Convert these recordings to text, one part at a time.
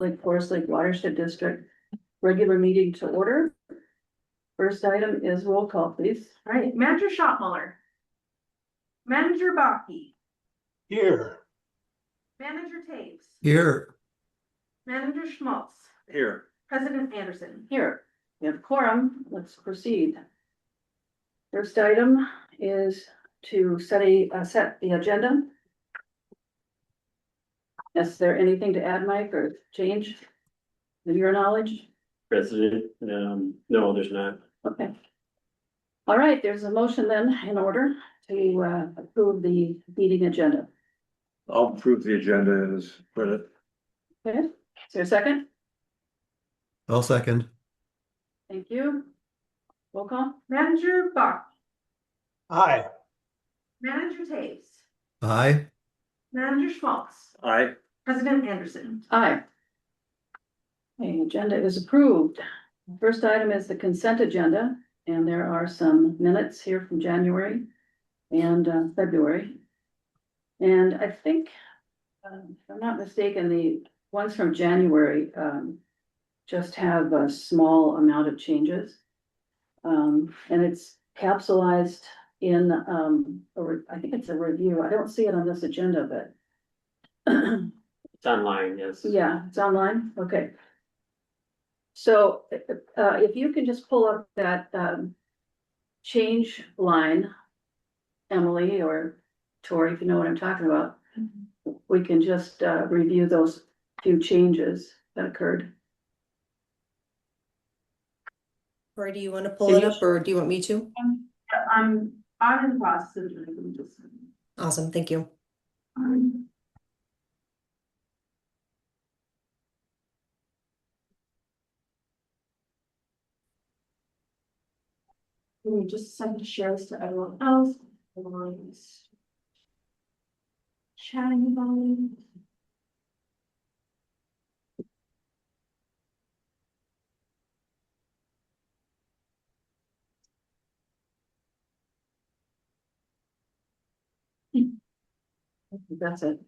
Lake Forest Lake Watershed District regular meeting to order. First item is roll call, please. All right, Manager Schottmuller. Manager Baki. Here. Manager Taves. Here. Manager Schmaltz. Here. President Anderson. Here, we have quorum, let's proceed. First item is to set the agenda. Is there anything to add, Mike, or change? In your knowledge? President, no, there's not. Okay. All right, there's a motion then in order to approve the meeting agenda. I'll approve the agenda as printed. Okay, is there a second? I'll second. Thank you. Roll call? Manager Baki. Aye. Manager Taves. Aye. Manager Schmaltz. Aye. President Anderson. Aye. Okay, agenda is approved. First item is the consent agenda, and there are some minutes here from January and February. And I think, if I'm not mistaken, the ones from January just have a small amount of changes. And it's capsulized in, I think it's a review. I don't see it on this agenda, but It's online, yes. yeah, it's online, okay. So, if you can just pull up that, change line, Emily or Tori, if you know what I'm talking about. We can just, review those few changes that occurred. Or do you want to pull it up, or do you want me to? I'm in the process of doing this. Awesome, thank you. Can we just send the shares to everyone else? Everyone's chatting about it. That's it.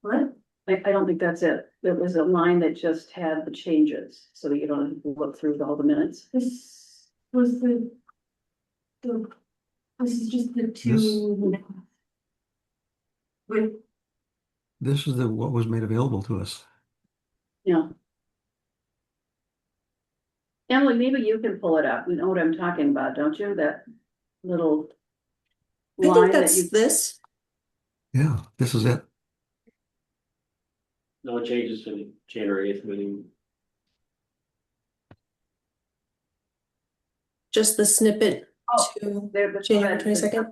What? I don't think that's it. There was a line that just had the changes, so that you don't have to look through all the minutes. This was this is just the two. With This is what was made available to us. Yeah. Emily, maybe you can pull it up. You know what I'm talking about, don't you? That little I line think that that's you, this. Yeah, this is it. No changes to the January 8th meeting. Just the snippet Oh, to there, the January red, 22nd.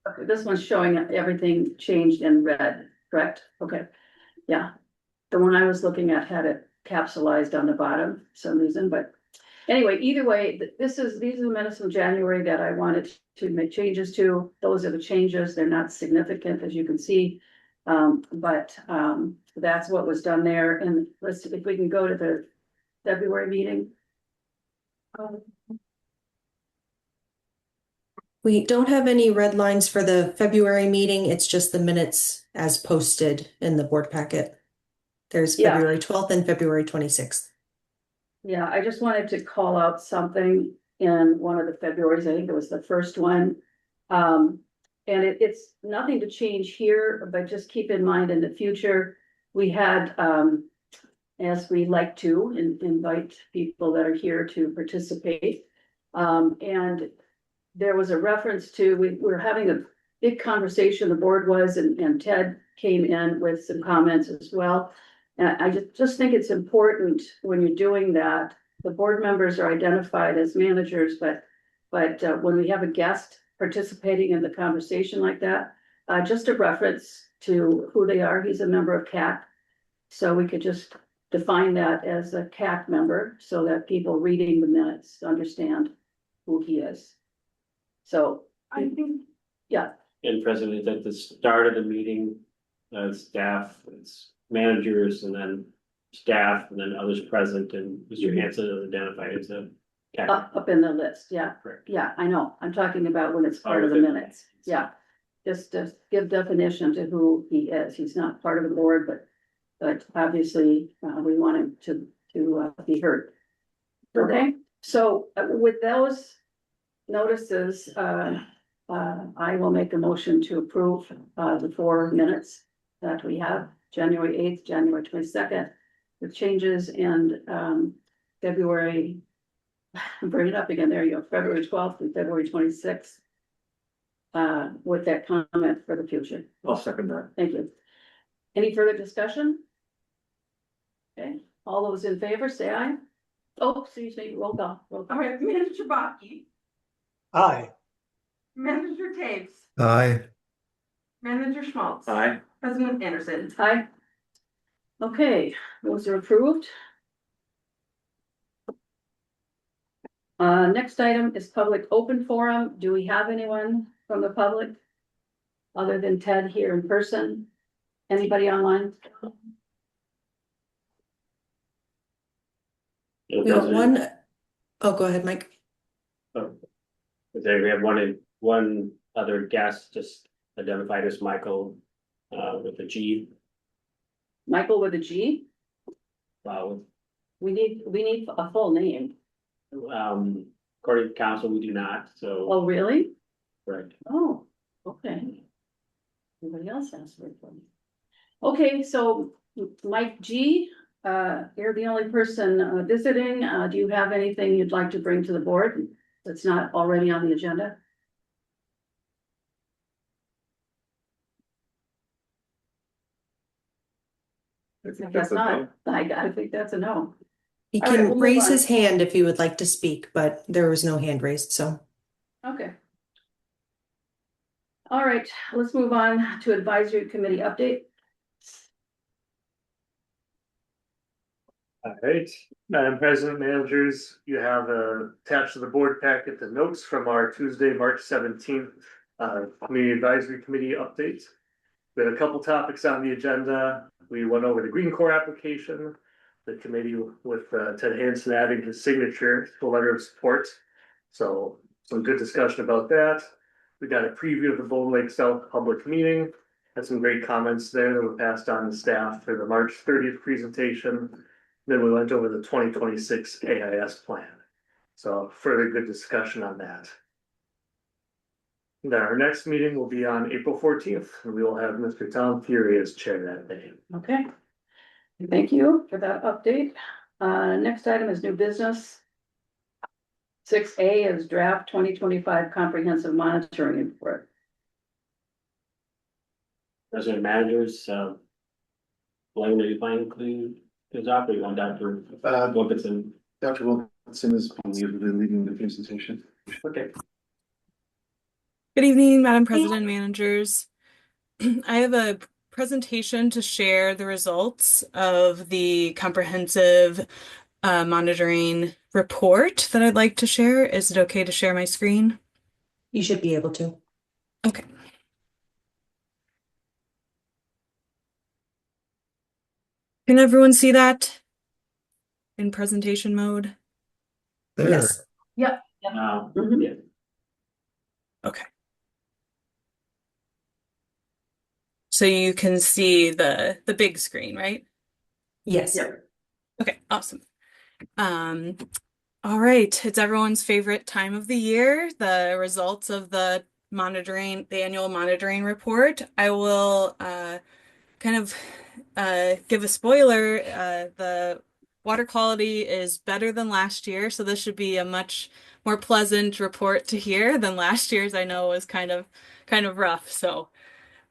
Okay, this one's showing everything changed in red, correct? Okay, yeah. The one I was looking at had it capsulized on the bottom for some reason, but anyway, either way, these are the minutes from January that I wanted to make changes to. Those are the changes. They're not significant, as you can see. But that's what was done there. And let's, if we can go to the February meeting. We don't have any red lines for the February meeting. It's just the minutes as posted in the board packet. There's Yeah. February 12th and February 26th. Yeah, I just wanted to call out something in one of the Februarys. I think it was the first one. And it's nothing to change here, but just keep in mind in the future, we had, as we like to invite people that are here to participate. And there was a reference to, we were having a big conversation, the board was, and Ted came in with some comments as well. And I just think it's important when you're doing that, the board members are identified as managers, but when we have a guest participating in the conversation like that, just a reference to who they are. He's a member of CAC. So we could just define that as a CAC member so that people reading the minutes understand who he is. So I think yeah, And President, at the start of the meeting, staff, it's managers and then staff and then others present, and Mr. Hanson is identified as a up in the list, yeah. Correct. Yeah, I know. I'm talking about when it's part of the within the minutes. Yeah. Just to give definition to who he is. He's not part of the board, but but obviously, we want him to be heard. Okay, so with those notices, I will make a motion to approve, the 4 minutes that we have, January 8th, January 22nd, with changes, and, February, bring it up again, there you go, February 12th and February 26th. With that comment for the future. I'll second that. Thank you. Any further discussion? Okay, all those in favor, say aye. Oh, excuse me, roll call, roll All call. right, Manager Baki, Aye. Manager Taves, Aye. Manager Schmaltz. Aye. President Anderson. Aye. Okay, those are approved. Next item is public open forum. Do we have anyone from the public? Other than Ted here in person? Anybody online? We have one. Oh, go ahead, Mike. There we have one other guest just identified as Michael, with a G. Michael with a G? Wow. We need a full name. According to council, we do not, so, Oh, really? correct. Oh, okay. Anybody else has for it? Okay, so Mike G, you're the only person visiting. Do you have anything you'd like to bring to the board that's not already on the agenda? That's not, I gotta think that's a no. He All right, can we'll move raise on. his hand if he would like to speak, but there was no hand raised, so. Okay. All right, let's move on to advisory committee update. All right, Madam President, managers, you have attached to the board packet the notes from our Tuesday, March 17th Community Advisory Committee update. We had a couple topics on the agenda. We went over the Green Corps application, the committee with Ted Hansen adding his signature to a letter of support. So some good discussion about that. We got a preview of the Bone Lake South public meeting. Had some great comments there that were passed on to staff for the March 30th presentation. Then we went over the 2026 AIS plan. So further good discussion on that. Then our next meeting will be on April 14th, and we will have Mr. Tom Fury as chair that day. Okay. Thank you for that update. Next item is new business. 6A is draft 2025 comprehensive monitoring report. President managers, Blaine, are you planning to include his op, or you want Dr. Wilkinson? Dr. Wilkinson is probably leading the presentation. Okay. Good evening, Madam President, managers. I have a presentation to share the results of the comprehensive monitoring report that I'd like to share. Is it okay to share my screen? You should be able to. Okay. Can everyone see that in presentation mode? There. Yes. Yeah. Okay. So you can see the big screen, right? Yes. Okay, awesome. All right, it's everyone's favorite time of the year, the results of the annual monitoring report. I will kind of give a spoiler. The water quality is better than last year, so this should be a much more pleasant report to hear than last year's. I know was kind of rough, so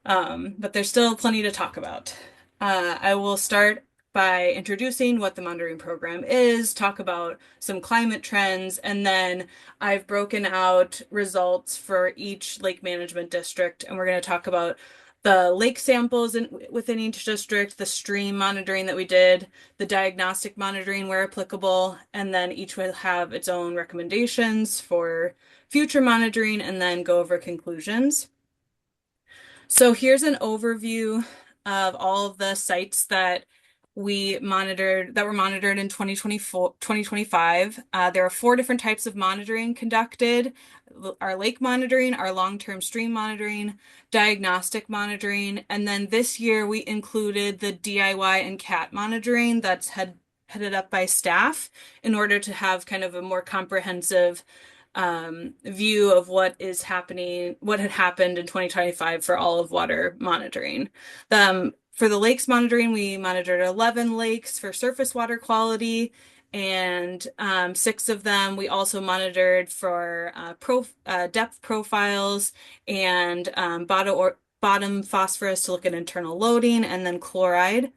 but there's still plenty to talk about. I will start by introducing what the monitoring program is, talk about some climate trends, and then I've broken out results for each lake management district, and we're going to talk about the lake samples within each district, the stream monitoring that we did, the diagnostic monitoring where applicable, and then each will have its own recommendations for future monitoring, and then go over conclusions. So here's an overview of all of the sites that were monitored in 2024, 2025. There are 4 different types of monitoring conducted: our lake monitoring, our long-term stream monitoring, diagnostic monitoring, and then this year we included the DIY and CAT monitoring that's headed up by staff in order to have kind of a more comprehensive view of what had happened in 2025 for all of water monitoring. For the lakes monitoring, we monitored 11 lakes for surface water quality, and 6 of them we also monitored for depth profiles and bottom phosphorus to look at internal loading, and then chloride.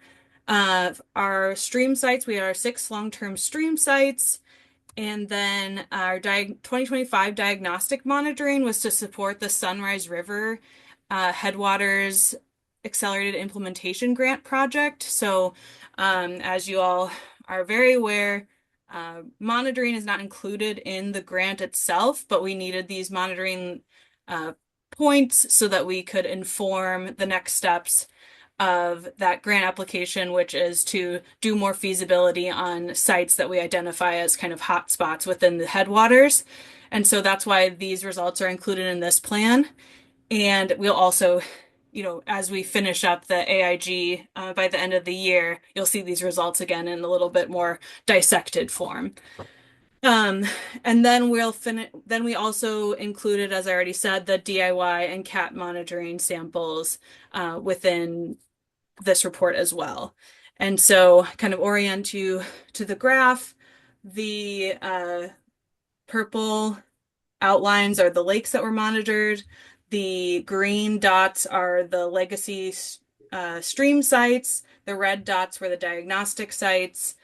Our stream sites, we had our 6 long-term stream sites. And then our 2025 diagnostic monitoring was to support the Sunrise River Headwaters Accelerated Implementation Grant project. So as you all are very aware, monitoring is not included in the grant itself, but we needed these monitoring points so that we could inform the next steps of that grant application, which is to do more feasibility on sites that we identify as kind of hot spots within the headwaters. And so that's why these results are included in this plan. And we'll also, as we finish up the AIG by the end of the year, you'll see these results again in a little bit more dissected form. And then we also included, as I already said, the DIY and CAT monitoring samples within this report as well. And so kind of orient you to the graph. The purple outlines are the lakes that were monitored. The green dots are the legacy stream sites. The red dots were the diagnostic sites.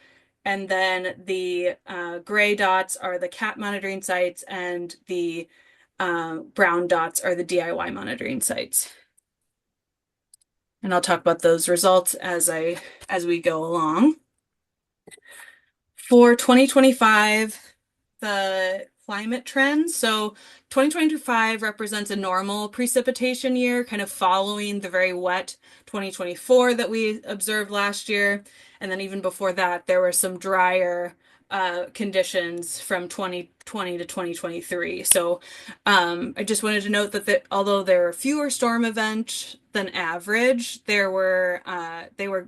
And then the gray dots are the CAT monitoring sites, and the brown dots are the DIY monitoring sites. And I'll talk about those results as we go along. For 2025, the climate trends. So 2025 represents a normal precipitation year, kind of following the very wet 2024 that we observed last year. And then even before that, there were some drier conditions from 2020 to 2023. So I just wanted to note that although there were fewer storm events than average, they were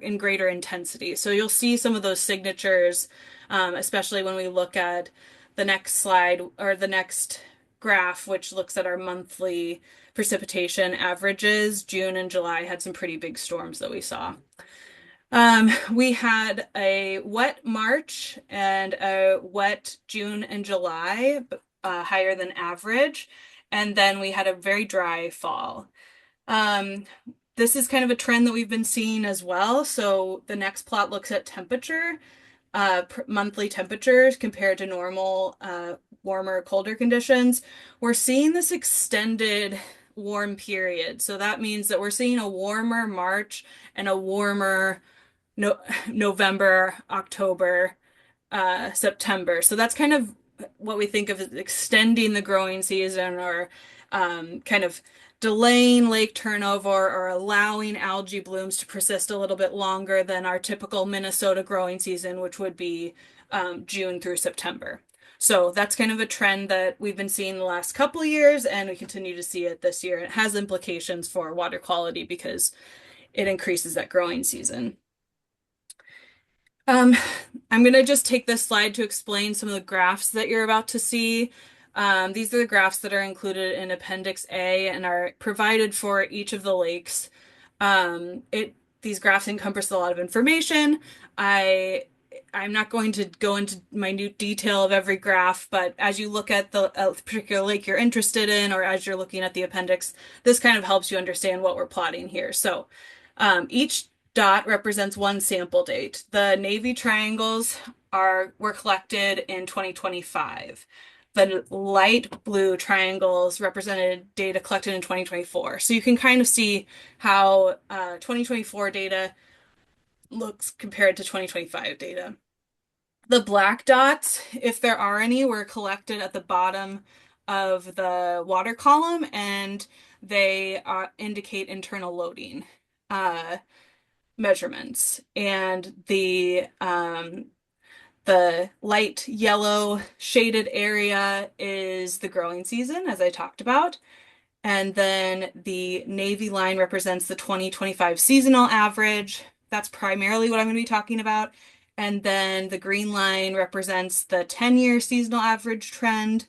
in greater intensity. So you'll see some of those signatures, especially when we look at the next slide or the next graph, which looks at our monthly precipitation averages. June and July had some pretty big storms that we saw. We had a wet March and a wet June and July, higher than average. And then we had a very dry fall. This is kind of a trend that we've been seeing as well. So the next plot looks at temperature, monthly temperatures compared to normal, warmer, colder conditions. We're seeing this extended warm period. So that means that we're seeing a warmer March and a warmer November, October, September. So that's kind of what we think of as extending the growing season, or kind of delaying lake turnover, or allowing algae blooms to persist a little bit longer than our typical Minnesota growing season, which would be June through September. So that's kind of a trend that we've been seeing the last couple of years, and we continue to see it this year. It has implications for water quality because it increases that growing season. I'm going to just take this slide to explain some of the graphs that you're about to see. These are the graphs that are included in Appendix A and are provided for each of the lakes. These graphs encompass a lot of information. I'm not going to go into minute detail of every graph, but as you look at the particular lake you're interested in, or as you're looking at the appendix, this kind of helps you understand what we're plotting here. So each dot represents one sample date. The navy triangles were collected in 2025. The light blue triangles represented data collected in 2024. So you can kind of see how 2024 data looks compared to 2025 data. The black dots, if there are any, were collected at the bottom of the water column, and they indicate internal loading. measurements. And the light yellow shaded area is the growing season, as I talked about. And then the navy line represents the 2025 seasonal average. That's primarily what I'm going to be talking about. And then the green line represents the 10-year seasonal average trend.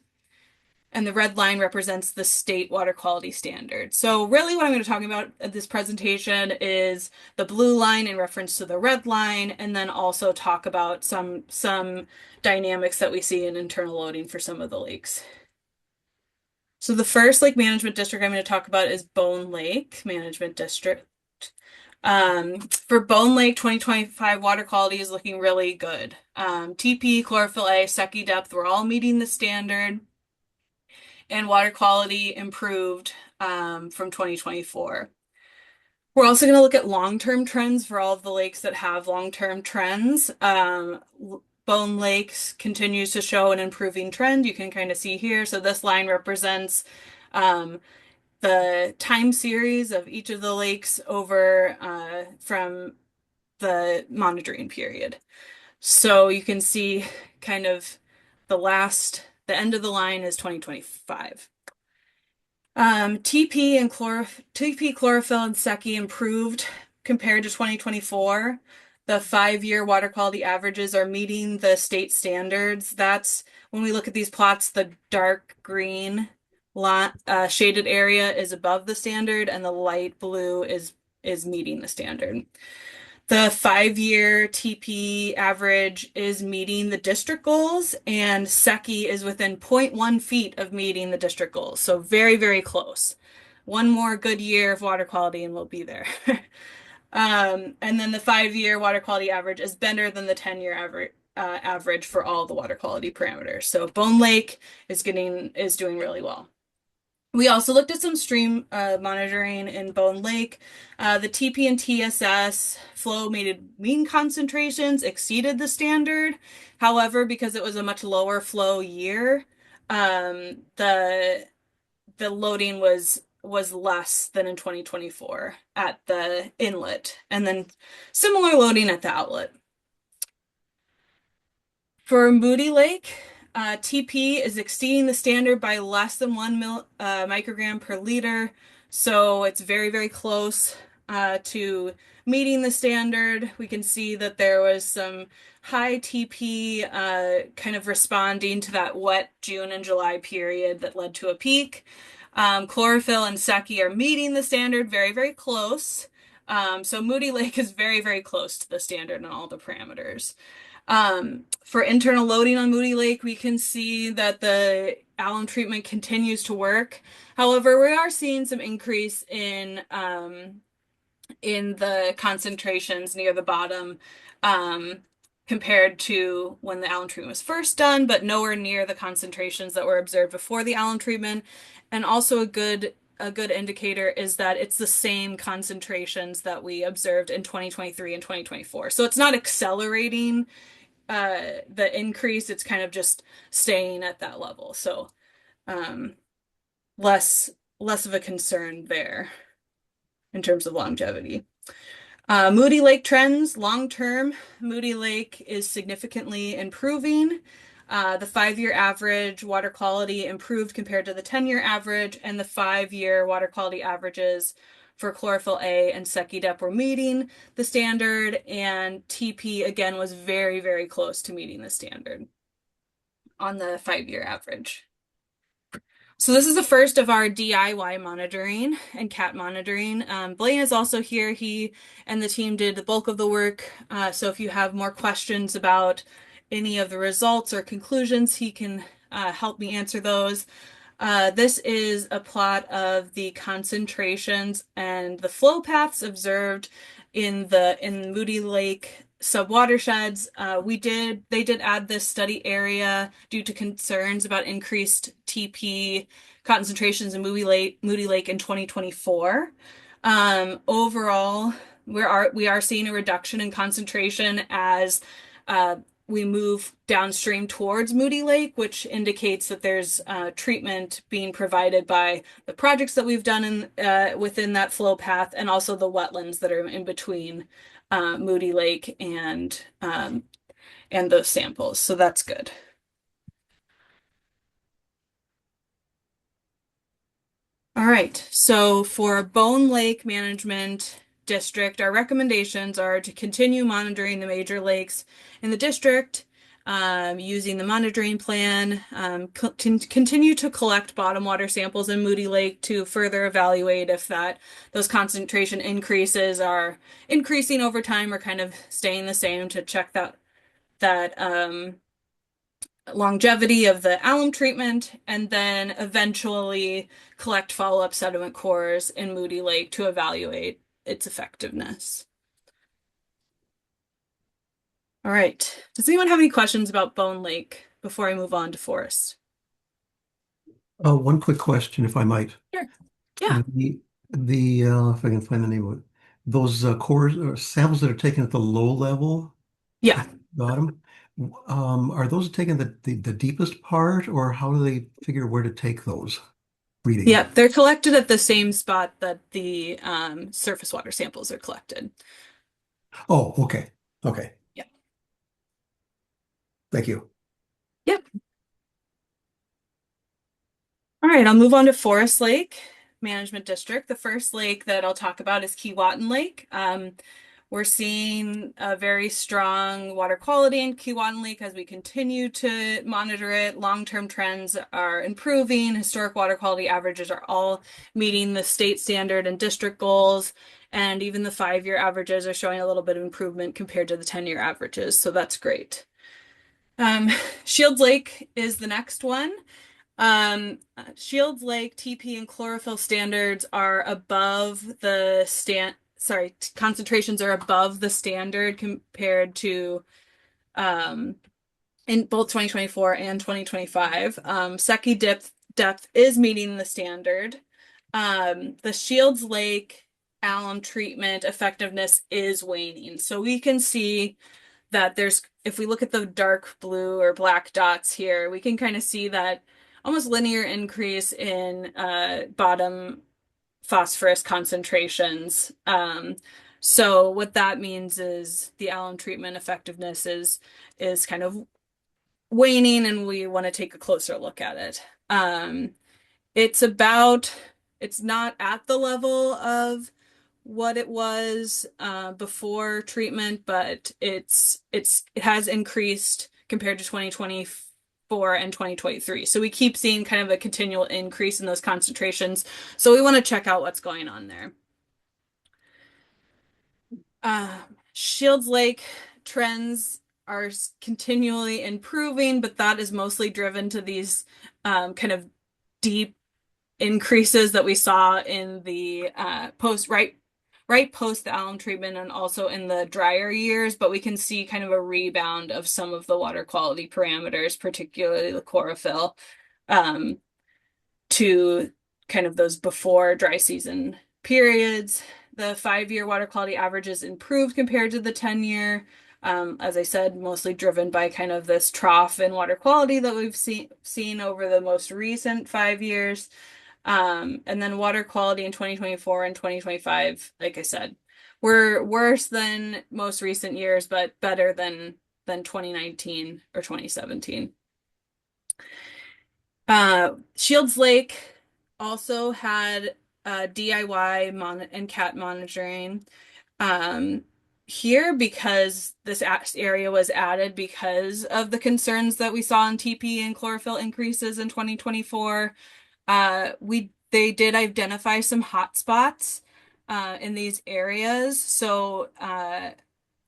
And the red line represents the state water quality standard. So really what I'm going to talk about at this presentation is the blue line in reference to the red line, and then also talk about some dynamics that we see in internal loading for some of the lakes. So the first lake management district I'm going to talk about is Bone Lake Management District. For Bone Lake, 2025 water quality is looking really good. TP, chlorophyll A, Secchi depth, we're all meeting the standard. And water quality improved from 2024. We're also going to look at long-term trends for all of the lakes that have long-term trends. Bone Lakes continues to show an improving trend. You can kind of see here. So this line represents the time series of each of the lakes over from the monitoring period. So you can see kind of the end of the line is 2025. TP, chlorophyll, and Secchi improved compared to 2024. The 5-year water quality averages are meeting the state standards. That's when we look at these plots, the dark green shaded area is above the standard, and the light blue is meeting the standard. The 5-year TP average is meeting the district goals, and Secchi is within 0.1 feet of meeting the district goals. So very, very close. One more good year of water quality and we'll be there. And then the 5-year water quality average is better than the 10-year average for all the water quality parameters. So Bone Lake is doing really well. We also looked at some stream monitoring in Bone Lake. The TP and TSS flow mean concentrations exceeded the standard. However, because it was a much lower flow year, the loading was less than in 2024 at the inlet, and then similar loading at the outlet. For Moody Lake, TP is exceeding the standard by less than 1 microgram per liter. So it's very, very close to meeting the standard. We can see that there was some high TP kind of responding to that wet June and July period that led to a peak. Chlorophyll and Secchi are meeting the standard very, very close. So Moody Lake is very, very close to the standard on all the parameters. For internal loading on Moody Lake, we can see that the alum treatment continues to work. However, we are seeing some increase in the concentrations near the bottom compared to when the alum treatment was first done, but nowhere near the concentrations that were observed before the alum treatment. And also a good indicator is that it's the same concentrations that we observed in 2023 and 2024. So it's not accelerating the increase, it's kind of just staying at that level. So less of a concern there in terms of longevity. Moody Lake trends, long term, Moody Lake is significantly improving. The 5-year average water quality improved compared to the 10-year average, and the 5-year water quality averages for chlorophyll A and Secchi depth were meeting the standard, and TP again was very, very close to meeting the standard on the 5-year average. So this is the first of our DIY monitoring and CAT monitoring. Blaine is also here. He and the team did the bulk of the work. So if you have more questions about any of the results or conclusions, he can help me answer those. This is a plot of the concentrations and the flow paths observed in Moody Lake subwatersheds. They did add this study area due to concerns about increased TP concentrations in Moody Lake in 2024. Overall, we are seeing a reduction in concentration as we move downstream towards Moody Lake, which indicates that there's treatment being provided by the projects that we've done within that flow path, and also the wetlands that are in between Moody Lake and those samples. So that's good. All right, so for Bone Lake Management District, our recommendations are to continue monitoring the major lakes in the district, using the monitoring plan, continue to collect bottom water samples in Moody Lake to further evaluate if those concentration increases are increasing over time or kind of staying the same, to check that longevity of the alum treatment, and then eventually collect follow-up sediment cores in Moody Lake to evaluate its effectiveness. All right. Does anyone have any questions about Bone Lake before I move on to Forest? One quick question, if I might. Sure. Yeah. If I can find the name of it, those cores or samples that are taken at the low level. Yeah. Bottom. Are those taken the deepest part, or how do they figure where to take those readings? Yeah, they're collected at the same spot that the surface water samples are collected. Oh, okay. Okay. Yeah. Thank you. Yep. All right, I'll move on to Forest Lake Management District. The first lake that I'll talk about is Keewatin Lake. We're seeing a very strong water quality in Keewatin Lake as we continue to monitor it. Long-term trends are improving. Historic water quality averages are all meeting the state standard and district goals. And even the 5-year averages are showing a little bit of improvement compared to the 10-year averages. So that's great. Shields Lake is the next one. Shields Lake TP and chlorophyll standards are above the concentrations are above the standard compared to in both 2024 and 2025. Secchi depth is meeting the standard. The Shields Lake alum treatment effectiveness is waning. So we can see that if we look at the dark blue or black dots here, we can kind of see that almost linear increase in bottom phosphorus concentrations. So what that means is the alum treatment effectiveness is kind of waning, and we want to take a closer look at it. It's not at the level of what it was before treatment, but it has increased compared to 2024 and 2023. So we keep seeing kind of a continual increase in those concentrations. So we want to check out what's going on there. Shields Lake trends are continually improving, but that is mostly driven to these kind of deep increases that we saw in the right post the alum treatment and also in the drier years, but we can see kind of a rebound of some of the water quality parameters, particularly the chlorophyll, to kind of those before dry season periods. The 5-year water quality averages improved compared to the 10-year. As I said, mostly driven by kind of this trough in water quality that we've seen over the most recent 5 years. And then water quality in 2024 and 2025, like I said, were worse than most recent years, but better than 2019 or 2017. Shields Lake also had DIY and cat monitoring here because this area was added because of the concerns that we saw in TP and chlorophyll increases in 2024. They did identify some hot spots in these areas. So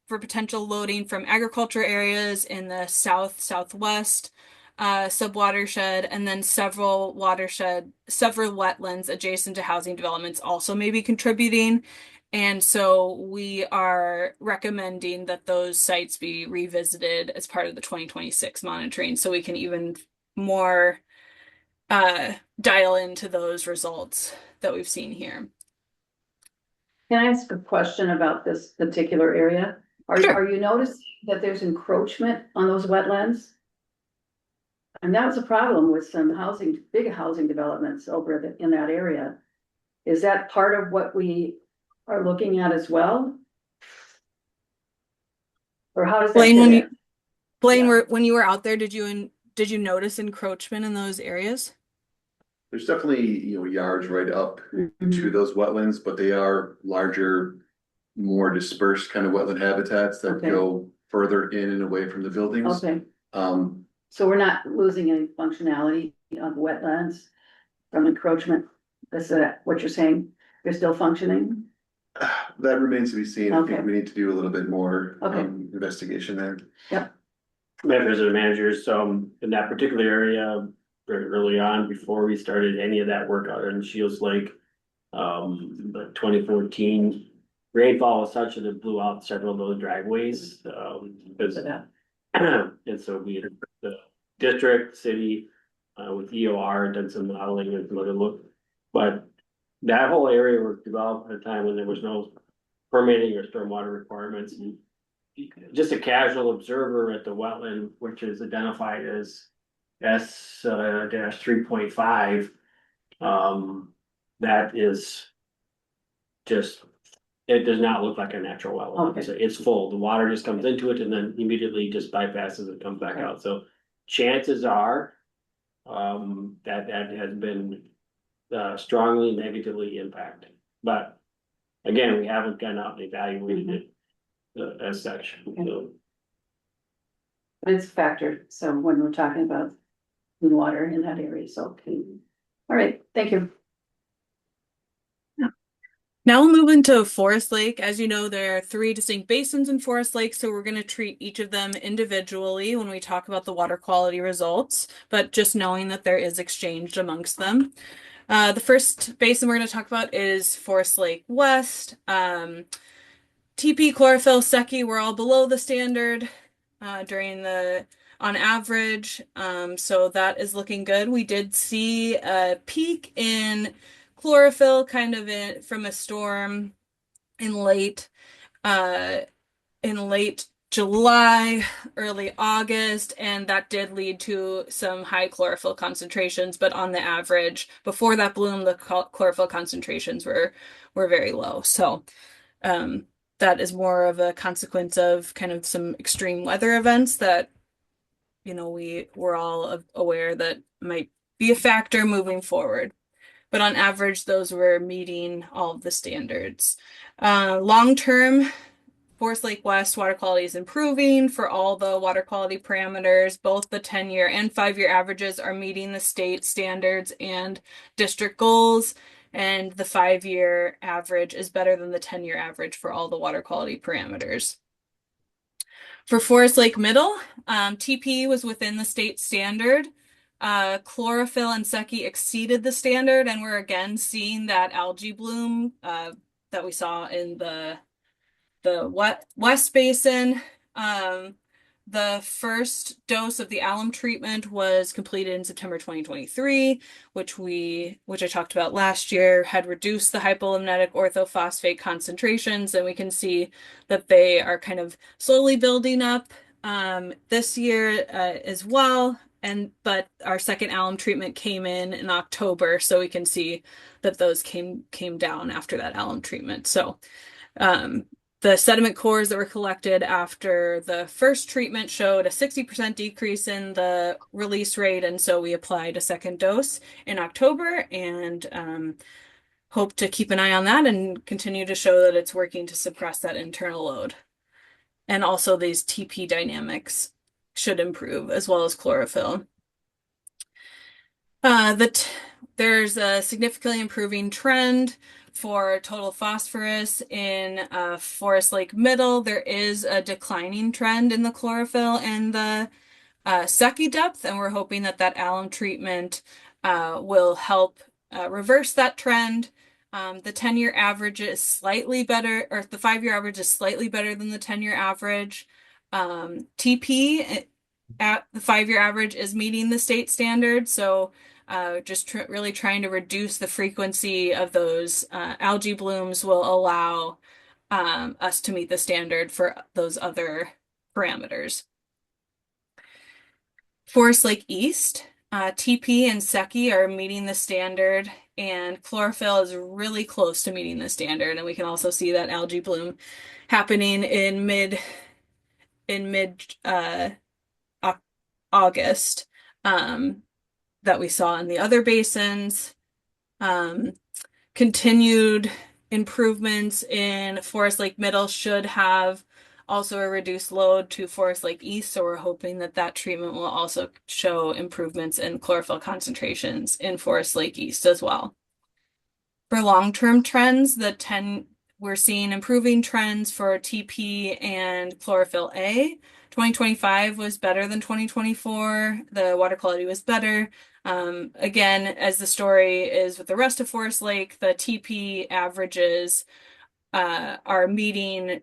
for potential loading from agriculture areas in the southwest subwatershed, and then several wetlands adjacent to housing developments also may be contributing. And so we are recommending that those sites be revisited as part of the 2026 monitoring, so we can even more dial into those results that we've seen here. Can I ask a question about this particular area? Sure. Are you noticing that there's encroachment on those wetlands? And that was a problem with some big housing developments over in that area. Is that part of what we are looking at as well? Or how does that Blaine, fit when in? you Blaine, Yeah. when you were out there, did you notice encroachment in those areas? There's definitely, yards right up to Mhm. those wetlands, but they are larger, more dispersed kind of wetland habitats that Okay. go further in and away from the buildings. Okay, Um, so we're not losing any functionality of wetlands from encroachment? Is that what you're saying? They're still functioning? that remains to be seen. I Okay. think we need to do a little bit more, Okay. investigation there. Members of the managers, in that particular area, very early on, before we started any of that work out in Shields Lake. But 2014 rainfall was such that it blew out several of those driveways, because So that, and so we, the district, city, with EOR done some modeling and some other look. But that whole area was developed at a time when there was no permitting or stormwater requirements. And just a casual observer at the wetland, which is identified as S 3.5. That is just, it does not look like a natural well. Okay. It's full. The water just comes into it and then immediately just bypasses and comes back out. So chances are that has been strongly negatively impacted. But again, we haven't gone out and evaluated it as such. Okay. So, but it's a factor, so when we're talking about water in that area, so, okay. All right, thank you. Now we'll move into Forest Lake. As you know, there are 3 distinct basins in Forest Lake, so we're going to treat each of them individually when we talk about the water quality results, but just knowing that there is exchange amongst them. The first basin we're going to talk about is Forest Lake West. TP, chlorophyll, Secchi were all below the standard on average. So that is looking good. We did see a peak in chlorophyll kind of from a storm in late July, early August, and that did lead to some high chlorophyll concentrations, but on the average, before that bloom, the chlorophyll concentrations were very low. So that is more of a consequence of kind of some extreme weather events that, we're all aware that might be a factor moving forward. But on average, those were meeting all of the standards. Long term, Forest Lake West water quality is improving for all the water quality parameters. Both the 10-year and 5-year averages are meeting the state standards and district goals. And the 5-year average is better than the 10-year average for all the water quality parameters. For Forest Lake Middle, TP was within the state standard. Chlorophyll and Secchi exceeded the standard, and we're again seeing that algae bloom that we saw in the West Basin. The first dose of the alum treatment was completed in September 2023, which I talked about last year, had reduced the hypolimnetic orthophosphate concentrations, and we can see that they are kind of slowly building up this year as well. But our second alum treatment came in October, so we can see that those came down after that alum treatment. So the sediment cores that were collected after the first treatment showed a 60% decrease in the release rate, and so we applied a second dose in October and hope to keep an eye on that and continue to show that it's working to suppress that internal load. And also these TP dynamics should improve as well as chlorophyll. There's a significantly improving trend for total phosphorus in Forest Lake Middle. There is a declining trend in the chlorophyll and the Secchi depth, and we're hoping that alum treatment will help reverse that trend. The 10-year average is slightly better, or the 5-year average is slightly better than the 10-year average. TP at the 5-year average is meeting the state standard, so just really trying to reduce the frequency of those algae blooms will allow us to meet the standard for those other parameters. Forest Lake East, TP and Seki are meeting the standard, and chlorophyll is really close to meeting the standard. And we can also see that algae bloom happening in mid August, that we saw in the other basins. Continued improvements in Forest Lake Middle should have also a reduced load to Forest Lake East, so we're hoping that that treatment will also show improvements in chlorophyll concentrations in Forest Lake East as well. For long-term trends, we're seeing improving trends for TP and chlorophyll A. 2025 was better than 2024. The water quality was better. Again, as the story is with the rest of Forest Lake, the TP averages are meeting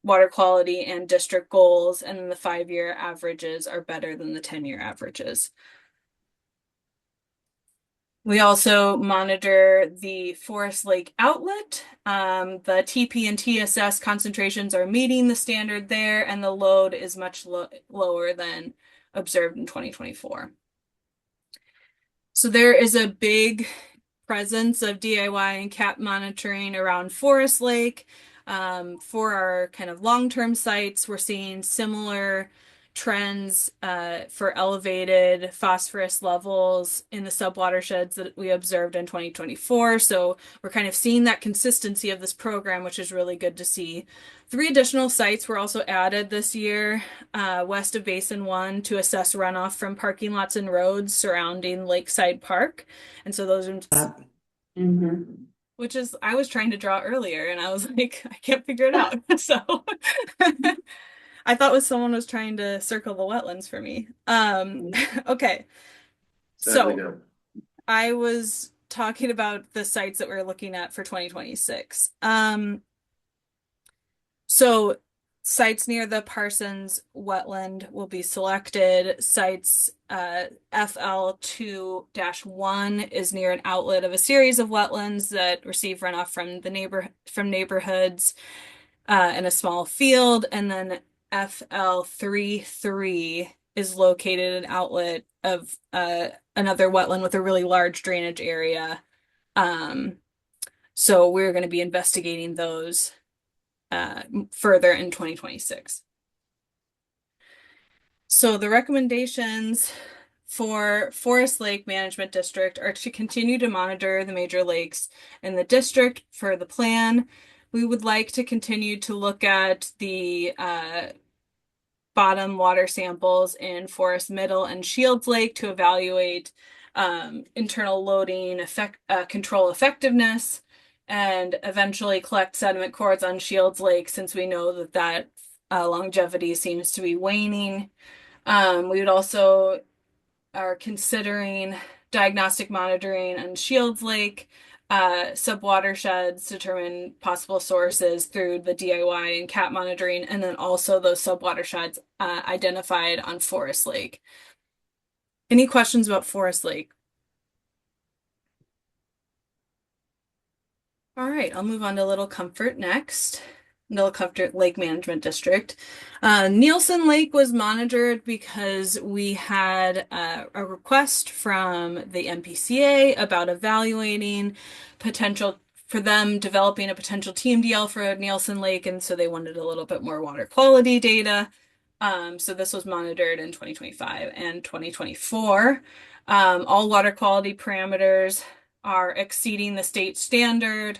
water quality and district goals, and then the 5-year averages are better than the 10-year averages. We also monitor the Forest Lake outlet. The TP and TSS concentrations are meeting the standard there, and the load is much lower than observed in 2024. So there is a big presence of DIY and CAP monitoring around Forest Lake. For our kind of long-term sites, we're seeing similar trends for elevated phosphorus levels in the subwatersheds that we observed in 2024. So we're kind of seeing that consistency of this program, which is really good to see. 3 additional sites were also added this year west of Basin 1 to assess runoff from parking lots and roads surrounding Lakeside Park. And so those are which is I was trying to draw earlier and I was like, I can't figure it out. So I thought someone was trying to circle the wetlands for me. Okay. Sadly, So no. I was talking about the sites that we're looking at for 2026. So sites near the Parsons wetland will be selected. Sites FL2-1 is near an outlet of a series of wetlands that receive runoff from neighborhoods in a small field, and then FL33 is located an outlet of another wetland with a really large drainage area. So we're going to be investigating those further in 2026. So the recommendations for Forest Lake Management District are to continue to monitor the major lakes in the district for the plan. We would like to continue to look at the bottom water samples in Forest Middle and Shields Lake to evaluate internal loading control effectiveness, and eventually collect sediment cores on Shields Lake, since we know that longevity seems to be waning. We would also are considering diagnostic monitoring on Shields Lake, subwatersheds, determine possible sources through the DIY and CAP monitoring, and then also those subwatersheds identified on Forest Lake. Any questions about Forest Lake? All right, I'll move on to Little Comfort next. Little Comfort Lake Management District. Nielsen Lake was monitored because we had a request from the MPCA about evaluating potential for them developing a potential TMDL for Nielsen Lake, and so they wanted a little bit more water quality data. So this was monitored in 2025 and 2024. All water quality parameters are exceeding the state standard.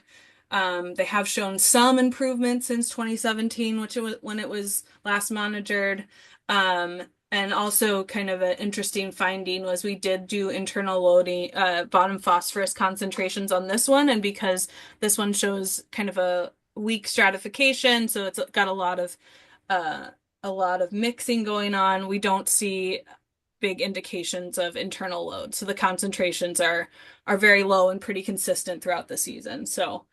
They have shown some improvement since 2017, which was when it was last monitored. And also kind of an interesting finding was we did do internal loading, bottom phosphorus concentrations on this one. And because this one shows kind of a weak stratification, so it's got a lot of mixing going on, we don't see big indications of internal load. So the concentrations are very low and pretty consistent throughout the season. So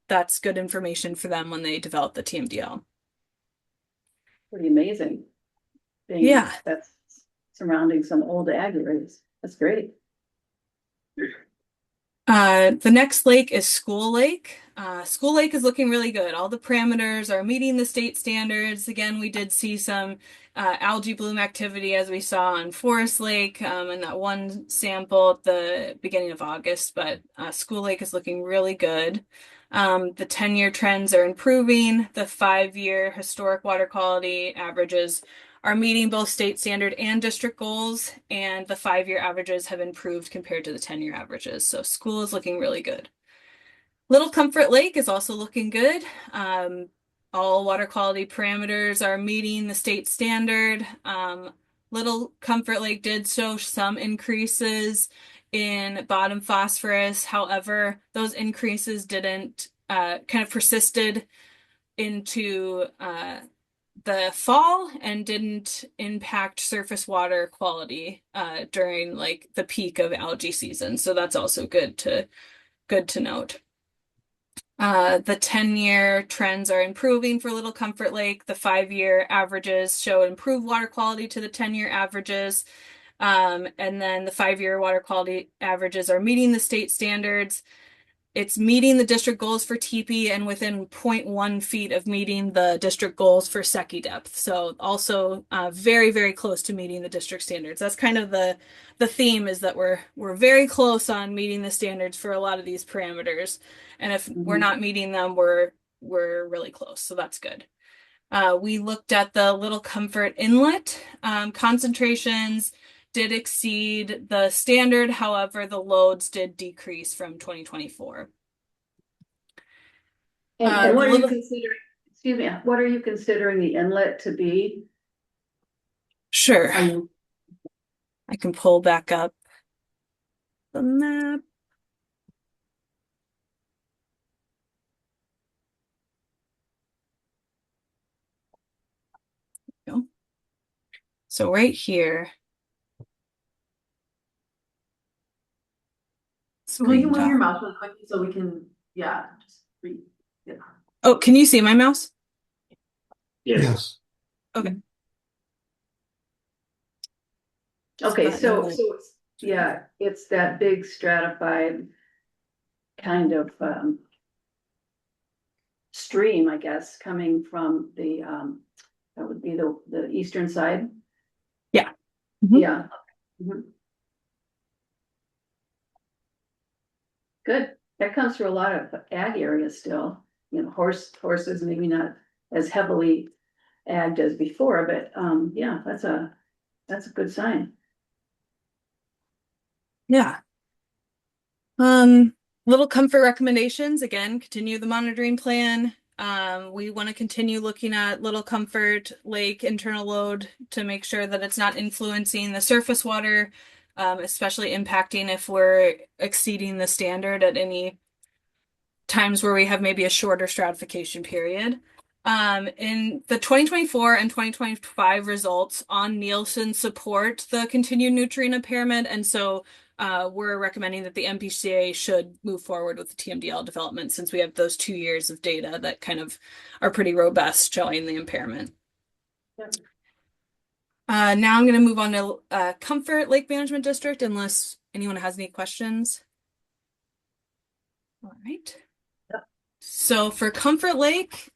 that's good information for them when they develop the TMDL. Pretty amazing. Yeah. That's surrounding some old ag areas. That's great. The next lake is School Lake. School Lake is looking really good. All the parameters are meeting the state standards. Again, we did see some algae bloom activity as we saw on Forest Lake in that one sample at the beginning of August, but School Lake is looking really good. The 10-year trends are improving. The 5-year historic water quality averages are meeting both state standard and district goals, and the 5-year averages have improved compared to the 10-year averages. So school is looking really good. Little Comfort Lake is also looking good. All water quality parameters are meeting the state standard. Little Comfort Lake did show some increases in bottom phosphorus. However, those increases didn't kind of persisted into the fall and didn't impact surface water quality during like the peak of algae season. So that's also good to note. The 10-year trends are improving for Little Comfort Lake. The 5-year averages show improved water quality to the 10-year averages. And then the 5-year water quality averages are meeting the state standards. It's meeting the district goals for TP and within 0.1 feet of meeting the district goals for Secchi depth. So also very, very close to meeting the district standards. That's kind of the theme, is that we're very close on meeting the standards for a lot of these parameters. And if we're not meeting them, we're really close. So that's good. We looked at the Little Comfort Inlet. Concentrations did exceed the standard. However, the loads did decrease from 2024. And what are you considering, excuse me, what are you considering the inlet to be? Sure. I can pull back up the map. So right here. Will you move your mouse really quickly so we can, just read. Yeah. Oh, can you see my mouse? Yes. Okay. Okay, so it's, yeah, it's that big stratified kind of stream, I guess, coming from the that would be the eastern side. Yeah. Mhm. Yeah. Mhm. Good. That comes through a lot of ag areas still. You know, horses maybe not as heavily agged as before, but yeah, that's a good sign. Yeah. Little Comfort recommendations, again, continue the monitoring plan. We want to continue looking at Little Comfort Lake internal load to make sure that it's not influencing the surface water, especially impacting if we're exceeding the standard at any times where we have maybe a shorter stratification period. In the 2024 and 2025 results on Nielsen support the continued nutrient impairment, and so we're recommending that the MPCA should move forward with the TMDL development, since we have those 2 years of data that kind of are pretty robust showing the impairment. Yep. Now I'm going to move on to Comfort Lake Management District, unless anyone has any questions. All right. So for Comfort Lake,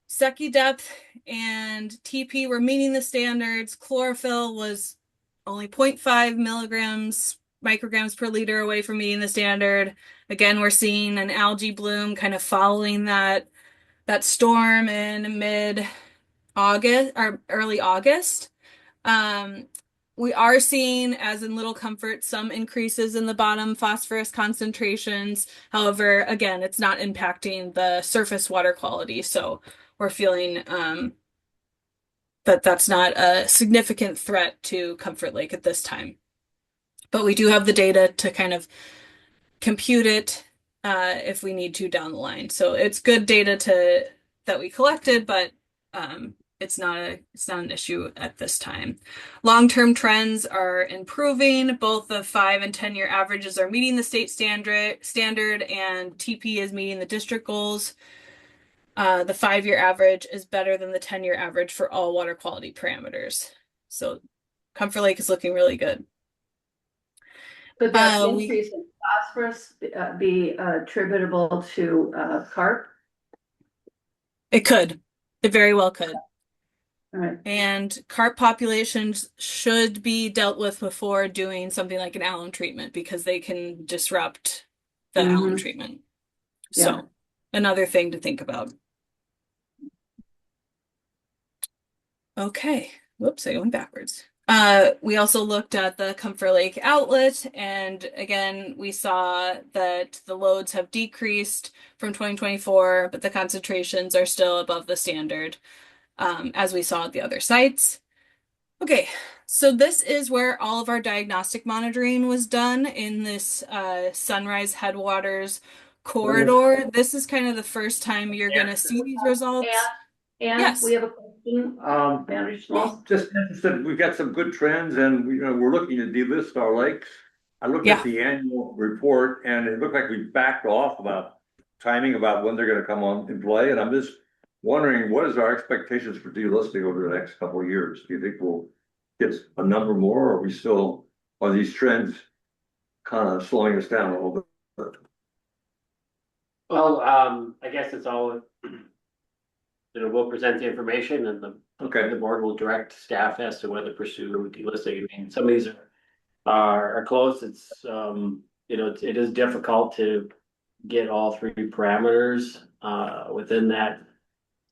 Secchi depth and TP were meeting the standards. Chlorophyll was only 0.5 micrograms per liter away from meeting the standard. Again, we're seeing an algae bloom kind of following that storm in mid-August or early August. We are seeing, as in Little Comfort, some increases in the bottom phosphorus concentrations. However, again, it's not impacting the surface water quality. So we're feeling that that's not a significant threat to Comfort Lake at this time. But we do have the data to kind of compute it if we need to down the line. So it's good data that we collected, but it's not an issue at this time. Long-term trends are improving. Both the 5 and 10-year averages are meeting the state standard, and TP is meeting the district goals. The 5-year average is better than the 10-year average for all water quality parameters. So Comfort Lake is looking really good. Could that We increase in phosphorus be attributable to carp? It could. It very well could. All right. And carp populations should be dealt with before doing something like an alum treatment because they can disrupt the alum treatment. Yeah. So, another thing to think about. Okay. Whoops, I went backwards. We also looked at the Comfort Lake outlet, and again, we saw that the loads have decreased from 2024, but the concentrations are still above the standard, as we saw at the other sites. Okay, so this is where all of our diagnostic monitoring was done in this Sunrise Headwaters corridor. This is kind of the first time you're going to see these results. And Yes. we have a question. Manager Schmaltz? Just interested, we've got some good trends and we're looking to delist our lakes. I looked Yeah. at the annual report and it looked like we backed off about timing about when they're gonna come on in play, and I'm just wondering, what is our expectations for delisting over the next couple of years? Do you think we'll get a number more, or are these trends kind of slowing us down a little bit? Well, I guess it's all, we'll present the information and the board will direct staff as to whether to pursue delisting. I mean, some of these are close. It's, it is difficult to get all three parameters, within that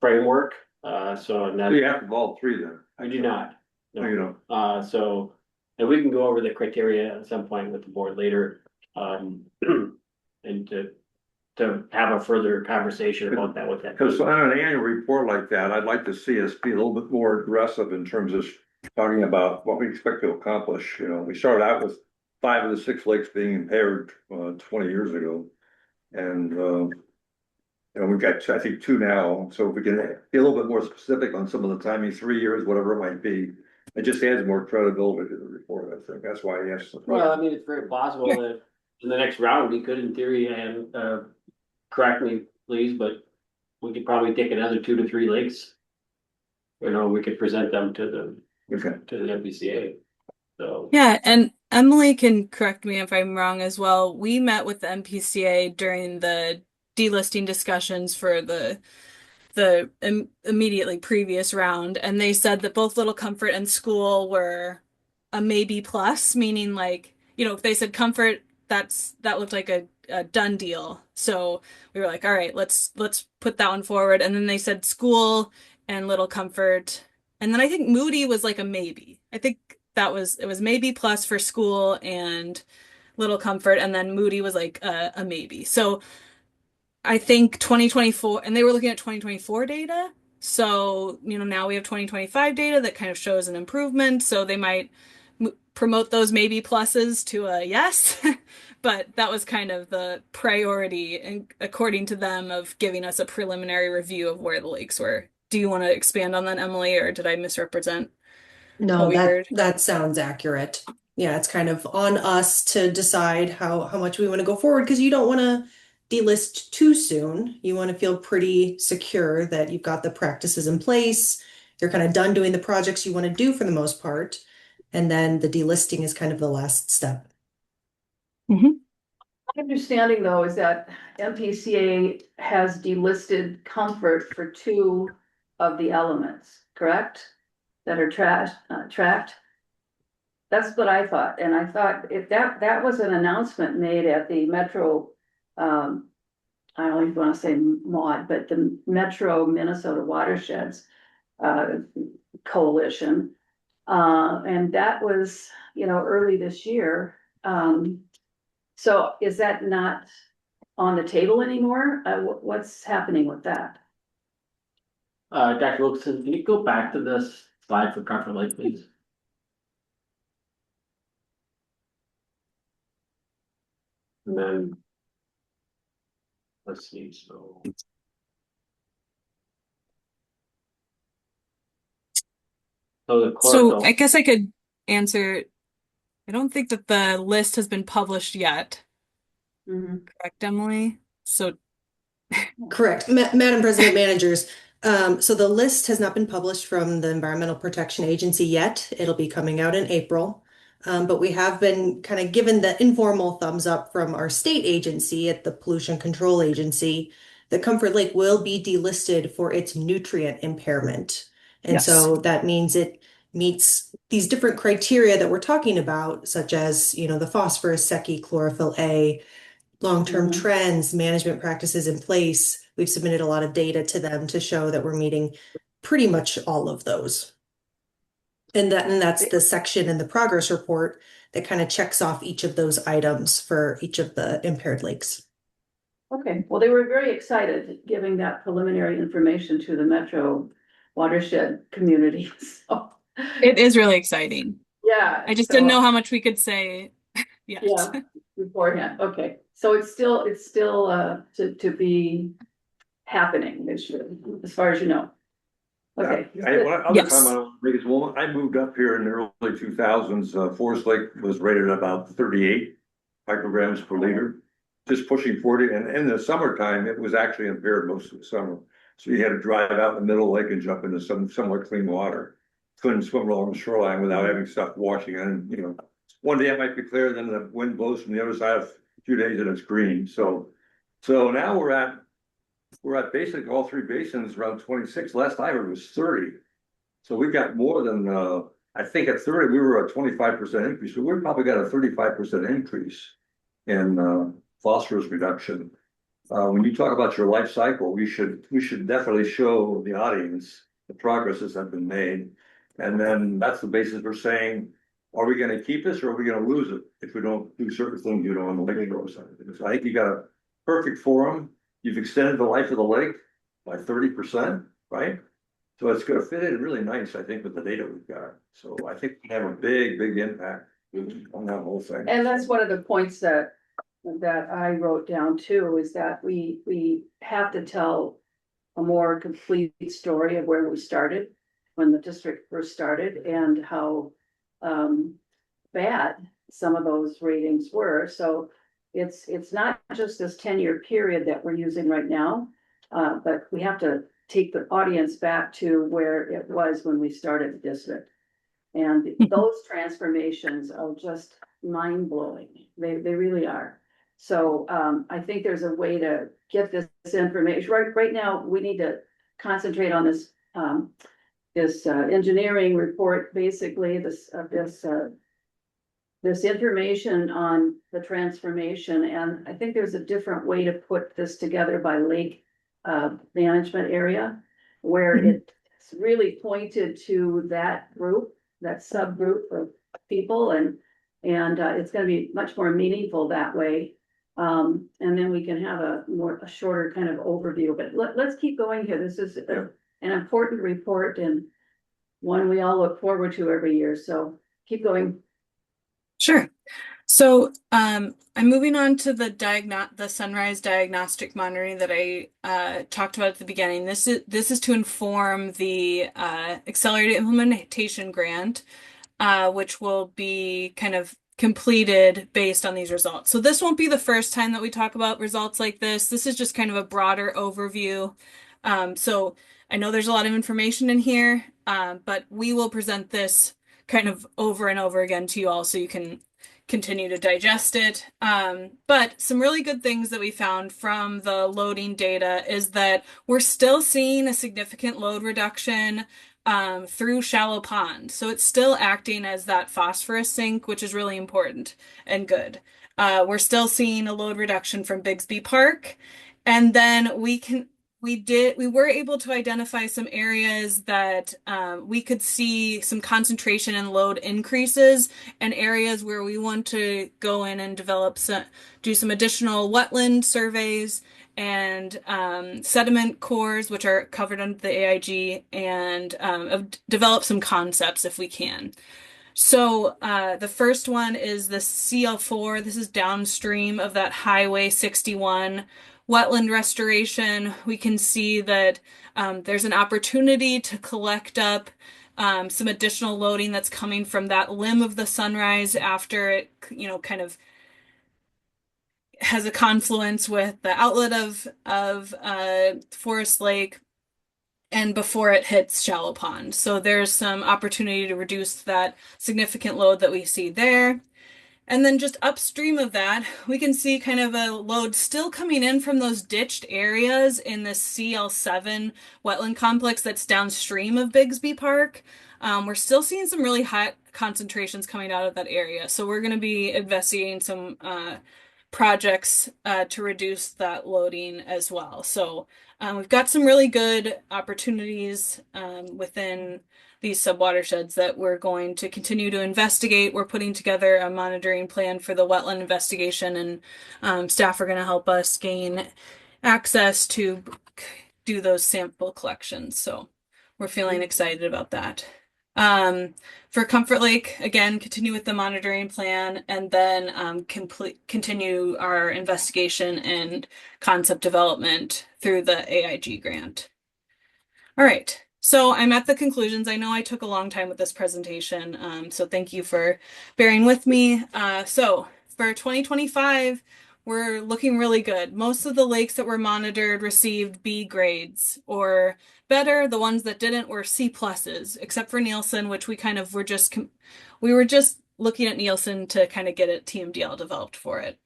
framework. So You have to involve three then. I do not. No, you don't. So, and we can go over the criteria at some point with the board later, and to have a further conversation about that with that. Because on an annual report like that, I'd like to see us be a little bit more aggressive in terms of talking about what we expect to accomplish. We started out with 5 of the 6 lakes being impaired 20 years ago. And we've got, I think, 2 now. So if we can be a little bit more specific on some of the timing, 3 years, whatever it might be, it just adds more credibility to the report, I think. That's why I asked. Well, I mean, it's very possible that in the next round, we could in theory, and correct me, please, but we could probably take another 2 to 3 lakes. We could present them to the MPCA. So Yeah, and Emily can correct me if I'm wrong as well. We met with the MPCA during the delisting discussions for the immediately previous round, and they said that both Little Comfort and School were a maybe plus, meaning like, if they said Comfort, that looked like a done deal. So we were like, all right, let's put that one forward. And then they said School and Little Comfort, and then I think Moody was like a maybe. I think it was maybe plus for School and Little Comfort, and then Moody was like a maybe. So I think 2024, and they were looking at 2024 data. So, now we have 2025 data that kind of shows an improvement. So they might promote those maybe pluses to a yes. But that was kind of the priority, and according to them, of giving us a preliminary review of where the lakes were. Do you want to expand on that, Emily, or did I misrepresent? No, what we heard? that sounds accurate. Yeah, it's kind of on us to decide how much we want to go forward, because you don't want to delist too soon. You want to feel pretty secure that you've got the practices in place. You're kind of done doing the projects you want to do for the most part. And then the delisting is kind of the last step. My understanding though is that MPCA has delisted Comfort for 2 of the elements, correct? That are tracked. That's what I thought, and I thought if that was an announcement made at the Metro, I don't even want to say MAUD, but the Metro Minnesota Watersheds Coalition, and that was early this year. So is that not on the table anymore? What's happening with that? Dr. Wilkinson, can you go back to this slide for Comfort Lake, please? And then let's see, so So I guess I could answer. I don't think that the list has been published yet. Correct, Emily? So Correct. Madam President, managers. So the list has not been published from the Environmental Protection Agency yet. It'll be coming out in April. But we have been kind of given the informal thumbs up from our state agency at the Pollution Control Agency. The Comfort Lake will be delisted for its nutrient impairment. And Yes. so that means it meets these different criteria that we're talking about, such as, the phosphorus, SECI, chlorophyll A, long-term Mhm. trends, management practices in place. We've submitted a lot of data to them to show that we're meeting pretty much all of those. And that's the section in the progress report that kind of checks off each of those items for each of the impaired lakes. Okay, well, they were very excited giving that preliminary information to the Metro watershed community, so. It is really exciting. Yeah. I just so- didn't know how much we could say yet. Yeah, beforehand, okay, so it's still, to be happening this year, as far as you know. Okay. One other Yes. comment I'll make is, well, I moved up here in the early 2000s. Forest Lake was rated about 38 micrograms per liter, just pushing 40. And in the summertime, it was actually impaired most of the summer. So you had to drive out in the middle of the lake and jump into some somewhat clean water. Couldn't swim along the shoreline without having stuff washing. And, one day it might be clear, then the wind blows from the other side of a few days and it's green. So now we're at basically all three basins around 26. Last time it was 30. So we've got more than, I think at 30, we were at 25% increase. So we've probably got a 35% increase in phosphorus reduction. When you talk about your life cycle, we should definitely show the audience the progresses that have been made. And then that's the basis for saying, are we going to keep this or are we going to lose it if we don't do certain things, on the lake shore side? So I think you got a perfect forum. You've extended the life of the lake by 30%, right? So it's gonna fit in really nice, I think, with the data we've got. So I think we have a big, big impact on that whole thing. And that's one of the points that I wrote down too, is that we have to tell a more complete story of where we started, when the district first started, and how bad some of those ratings were. So it's not just this 10-year period that we're using right now, but we have to take the audience back to where it was when we started the district. And those transformations are just mind-blowing. They really are. So I think there's a way to get this information. Right now, we need to concentrate on this engineering report, basically, this information on the transformation. And I think there's a different way to put this together by lake management area, where it's really pointed to that group, that subgroup of people, and it's going to be much more meaningful that way. And then we can have a shorter kind of overview. But let's keep going here. This is an important report and one we all look forward to every year. So keep going. Sure. So I'm moving on to the Sunrise diagnostic monitoring that I talked about at the beginning. This is to inform the accelerated implementation grant, which will be kind of completed based on these results. So this won't be the first time that we talk about results like this. This is just kind of a broader overview. So I know there's a lot of information in here, but we will present this kind of over and over again to you all so you can continue to digest it. But some really good things that we found from the loading data is that we're still seeing a significant load reduction through Shallow Pond. So it's still acting as that phosphorus sink, which is really important and good. We're still seeing a load reduction from Bigsby Park. And then we were able to identify some areas that we could see some concentration and load increases, and areas where we want to go in and do some additional wetland surveys and sediment cores, which are covered under the AIG, and develop some concepts if we can. So the first one is the CL4. This is downstream of that Highway 61 wetland restoration. We can see that there's an opportunity to collect up some additional loading that's coming from that limb of the Sunrise after it, kind of has a confluence with the outlet of Forest Lake. and before it hits shallow pond. So there's some opportunity to reduce that significant load that we see there. And then just upstream of that, we can see kind of a load still coming in from those ditched areas in the CL7 wetland complex that's downstream of Bigsby Park. We're still seeing some really high concentrations coming out of that area. So we're going to be investigating some projects to reduce that loading as well. So we've got some really good opportunities within these subwatersheds that we're going to continue to investigate. We're putting together a monitoring plan for the wetland investigation, and staff are going to help us gain access to do those sample collections. So we're feeling excited about that. For Comfort Lake, again, continue with the monitoring plan and then continue our investigation and concept development through the AIG grant. All right, so I'm at the conclusions. I know I took a long time with this presentation, so thank you for bearing with me. So for 2025, we're looking really good. Most of the lakes that were monitored received B grades or better. The ones that didn't were C pluses, except for Nielsen, which we kind of were just looking at Nielsen to kind of get a TMDL developed for it.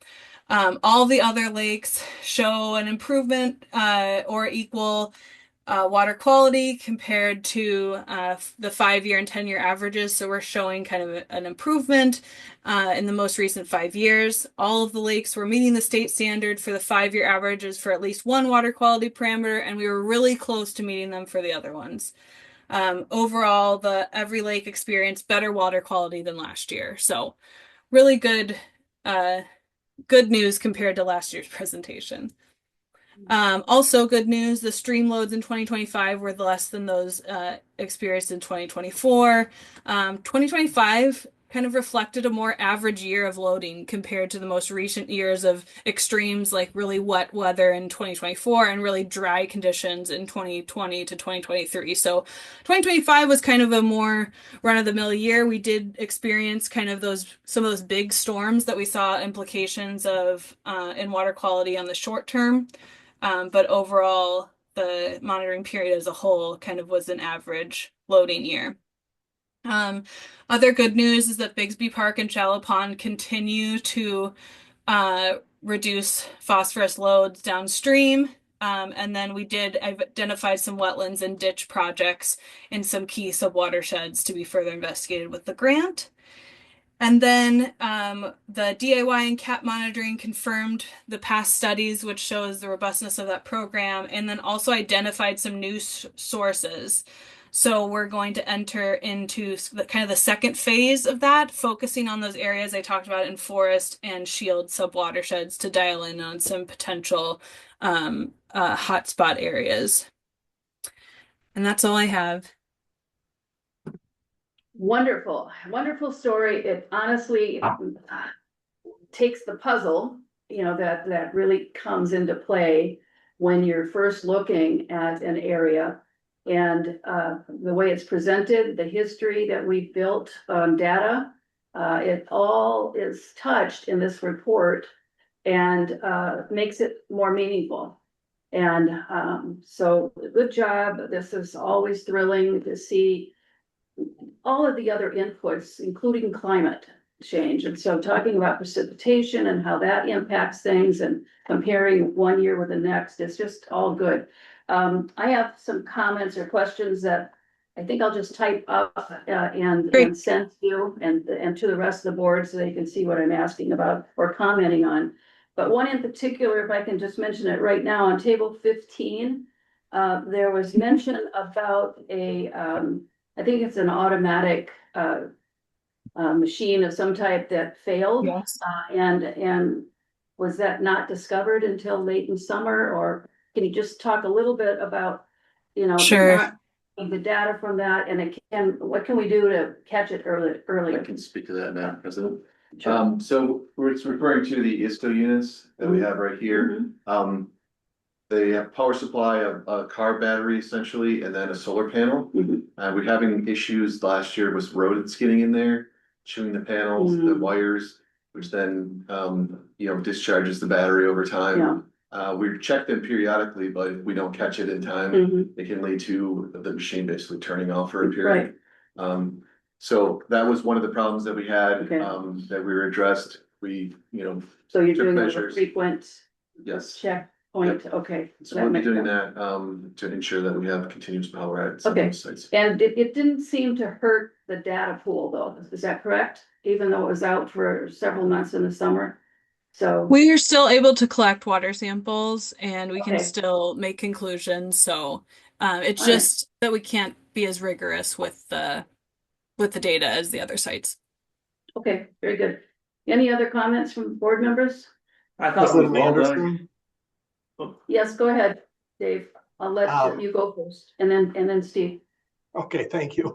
All the other lakes show an improvement or equal water quality compared to the 5-year and 10-year averages. So we're showing kind of an improvement in the most recent 5 years. All of the lakes were meeting the state standard for the 5-year averages for at least one water quality parameter, and we were really close to meeting them for the other ones. Overall, every lake experienced better water quality than last year. So really good news compared to last year's presentation. Also good news, the stream loads in 2025 were less than those experienced in 2024. 2025 kind of reflected a more average year of loading compared to the most recent years of extremes like really wet weather in 2024 and really dry conditions in 2020 to 2023. So 2025 was kind of a more run-of-the-mill year. We did experience kind of some of those big storms that we saw implications of in water quality on the short term. But overall, the monitoring period as a whole kind of was an average loading year. Other good news is that Bigsby Park and Shallow Pond continue to reduce phosphorus loads downstream. And then we did identify some wetlands and ditch projects in some key subwatersheds to be further investigated with the grant. And then the DIY and CAP monitoring confirmed the past studies, which shows the robustness of that program, and then also identified some new sources. So we're going to enter into the second phase of that, focusing on those areas I talked about in forest and shield subwatersheds to dial in on some potential hotspot areas. And that's all I have. Wonderful, wonderful story. It honestly takes the puzzle, that really comes into play when you're first looking at an area. And the way it's presented, the history that we've built on data, it all is touched in this report and makes it more meaningful. And so good job. This is always thrilling to see all of the other inputs, including climate change. And so talking about precipitation and how that impacts things and comparing one year with the next, it's just all good. I have some comments or questions that I think I'll just type up and send to you and to the rest of the board so they can see what I'm asking about or commenting on. But one in particular, if I can just mention it right now, on table 15, there was mention about I think it's an automatic machine of some type that failed. Yes. And was that not discovered until late in summer, or can you just talk a little bit about, Sure. The data from that, and what can we do to catch it earlier? I can speak to that now, President. Sure. So it's referring to the ISTO units that we have right here. They have power supply, a car battery essentially, and then a solar panel. We're having issues last year with rodents getting in there, chewing the panels, the wires, which then, discharges the battery over time. We check them periodically, but if we don't catch it in time, Mhm. it can lead to the machine basically turning off for a Right. period. So that was one of the problems that we had, Okay. that we were addressed. We, So you're Took doing a measures. frequent yes. checkpoint, okay. So we'll be makes doing sense. that, to ensure that we have continuous power at some of Okay. those sites. And it didn't seem to hurt the data pool though, is that correct? Even though it was out for several months in the summer? So, We are still able to collect water samples and we can Okay. still make conclusions. So it's All right. just that we can't be as rigorous with the data as the other sites. okay, very good. Any other comments from board members? I thought it was President well done. Anderson, Yes, go ahead, Dave. I'll let you go first and then Steve. okay, thank you.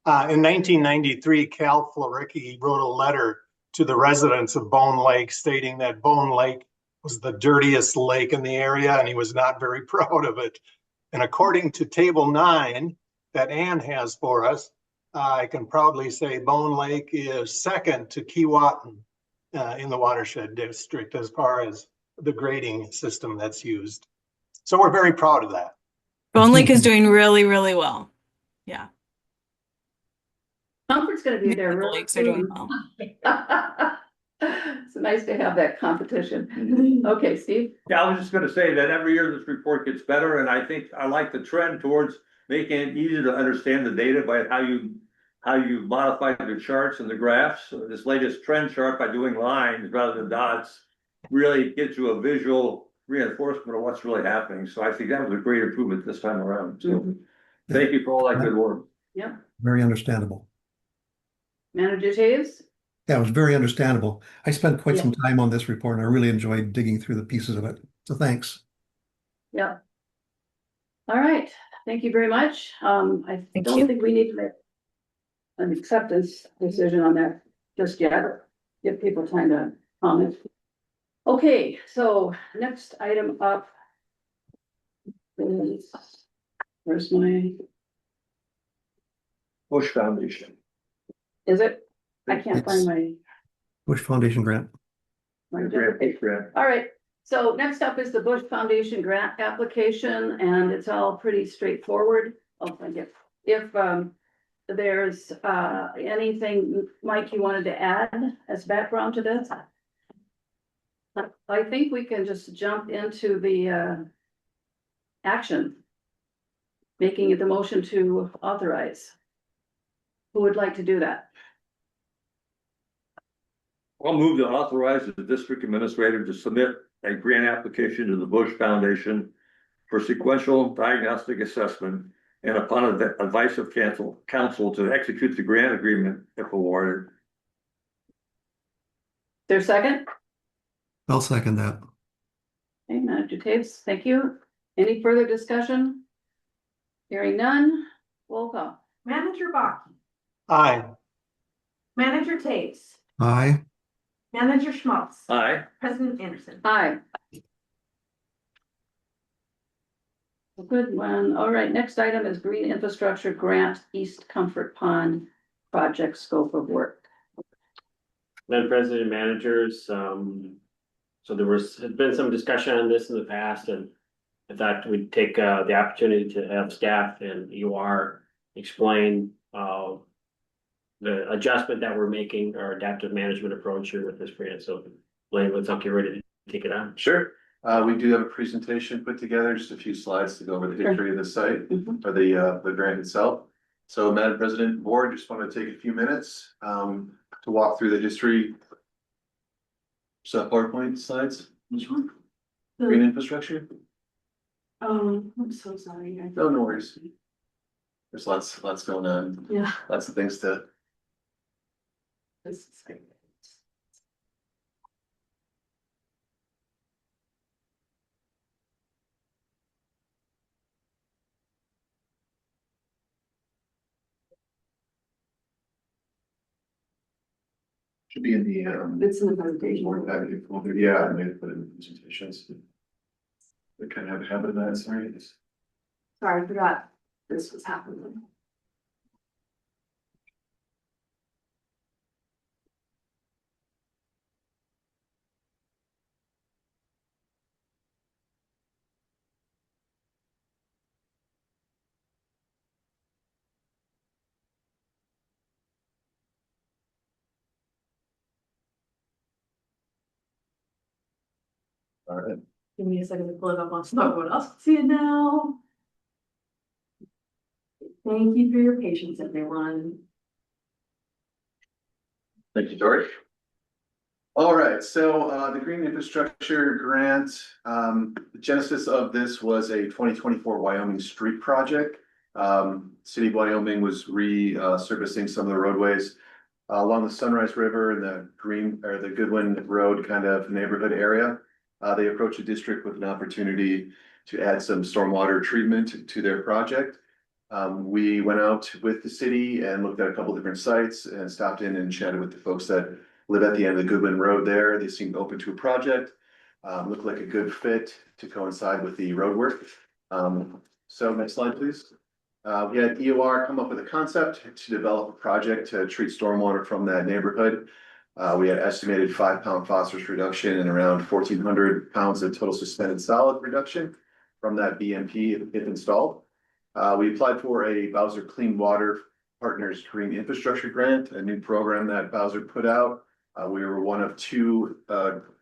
In 1993, Cal Floricki wrote a letter to the residents of Bone Lake stating that Bone Lake was the dirtiest lake in the area and he was not very proud of it. And according to Table 9 that Ann has for us, I can proudly say Bone Lake is second to Keewatin in the watershed district as far as the grading system that's used. So we're very proud of that. Bone Lake is doing really, really well. Yeah. Comfort's gonna be there The real lakes are doing soon. well. It's nice to have that competition. Okay, Steve? Yeah, I was just gonna say that every year this report gets better, and I think I like the trend towards making it easier to understand the data by how you modify the charts and the graphs. So this latest trend chart by doing lines rather than dots really gives you a visual reinforcement of what's really happening. So I think that was a great improvement this time around. So thank you for all that good work. Yep. Very understandable. Manager Taves? Yeah, it was very understandable. I spent quite Yeah. some time on this report and I really enjoyed digging through the pieces of it. So thanks. Yeah. All right, thank you very much. I Thank don't you. think we need to make an acceptance decision on that just yet. Give people time to comment. Okay, so next item up is, where's my, Bush Foundation. is it? I can't find my. Bush Foundation grant. Grant. All right, so next up is the Bush Foundation grant application, and it's all pretty straightforward. I'll find it. If there's anything, Mike, you wanted to add as background to this? I think we can just jump into the action. Making the motion to authorize. Who would like to do that? I'll move to authorize the district administrator to submit a grant application to the Bush Foundation for sequential diagnostic assessment and upon the advice of council to execute the grant agreement if awarded. There's a second? I'll second that. Okay, Manager Taves, thank you. Any further discussion? Hearing none, roll call. Manager Bach, Aye. Manager Taves, Aye. Manager Schmaltz, Aye. President Anderson. Aye. Good one. All right, next item is Green Infrastructure Grant East Comfort Pond Project Scope of Work. Madam President, managers, so had been some discussion on this in the past, and I thought we'd take the opportunity to have staff and UR explain the adjustment that we're making, our adaptive management approach here with this grant. So Blaine, let's get ready to take it on. Sure. We do have a presentation put together, just a few slides to go over the history of the site or the grant itself. So Madam President, Board, just want to take a few minutes to walk through the history. So PowerPoint slides. Which one? Green infrastructure? I'm so sorry. No, no worries. There's lots going on. Yeah. Lots of things to. This is great. Should be in the It's in the presentation. more package folder. Yeah, I may have put it in the presentations. We kind of have a habit of that, sorry. Sorry, I forgot this was happening. All right. Give me a second to pull it up on so everyone else can see it now. Thank you for your patience, everyone. Thank you, Dory. All right, so the Green Infrastructure Grant, the genesis of this was a 2024 Wyoming street project. City of Wyoming was resurfacing some of the roadways along the Sunrise River and the Goodwin Road kind of neighborhood area. They approached the district with an opportunity to add some stormwater treatment to their project. We went out with the city and looked at a couple different sites and stopped in and chatted with the folks that live at the end of the Goodwin Road there. They seemed open to a project. Looked like a good fit to coincide with the road work. So next slide, please. We had EOR come up with a concept to develop a project to treat stormwater from that neighborhood. We had estimated 5-pound phosphorus reduction and around 1,400 pounds of total suspended solid reduction from that BMP if installed. We applied for a Bowser Clean Water Partners Green Infrastructure Grant, a new program that Bowser put out. We were one of 2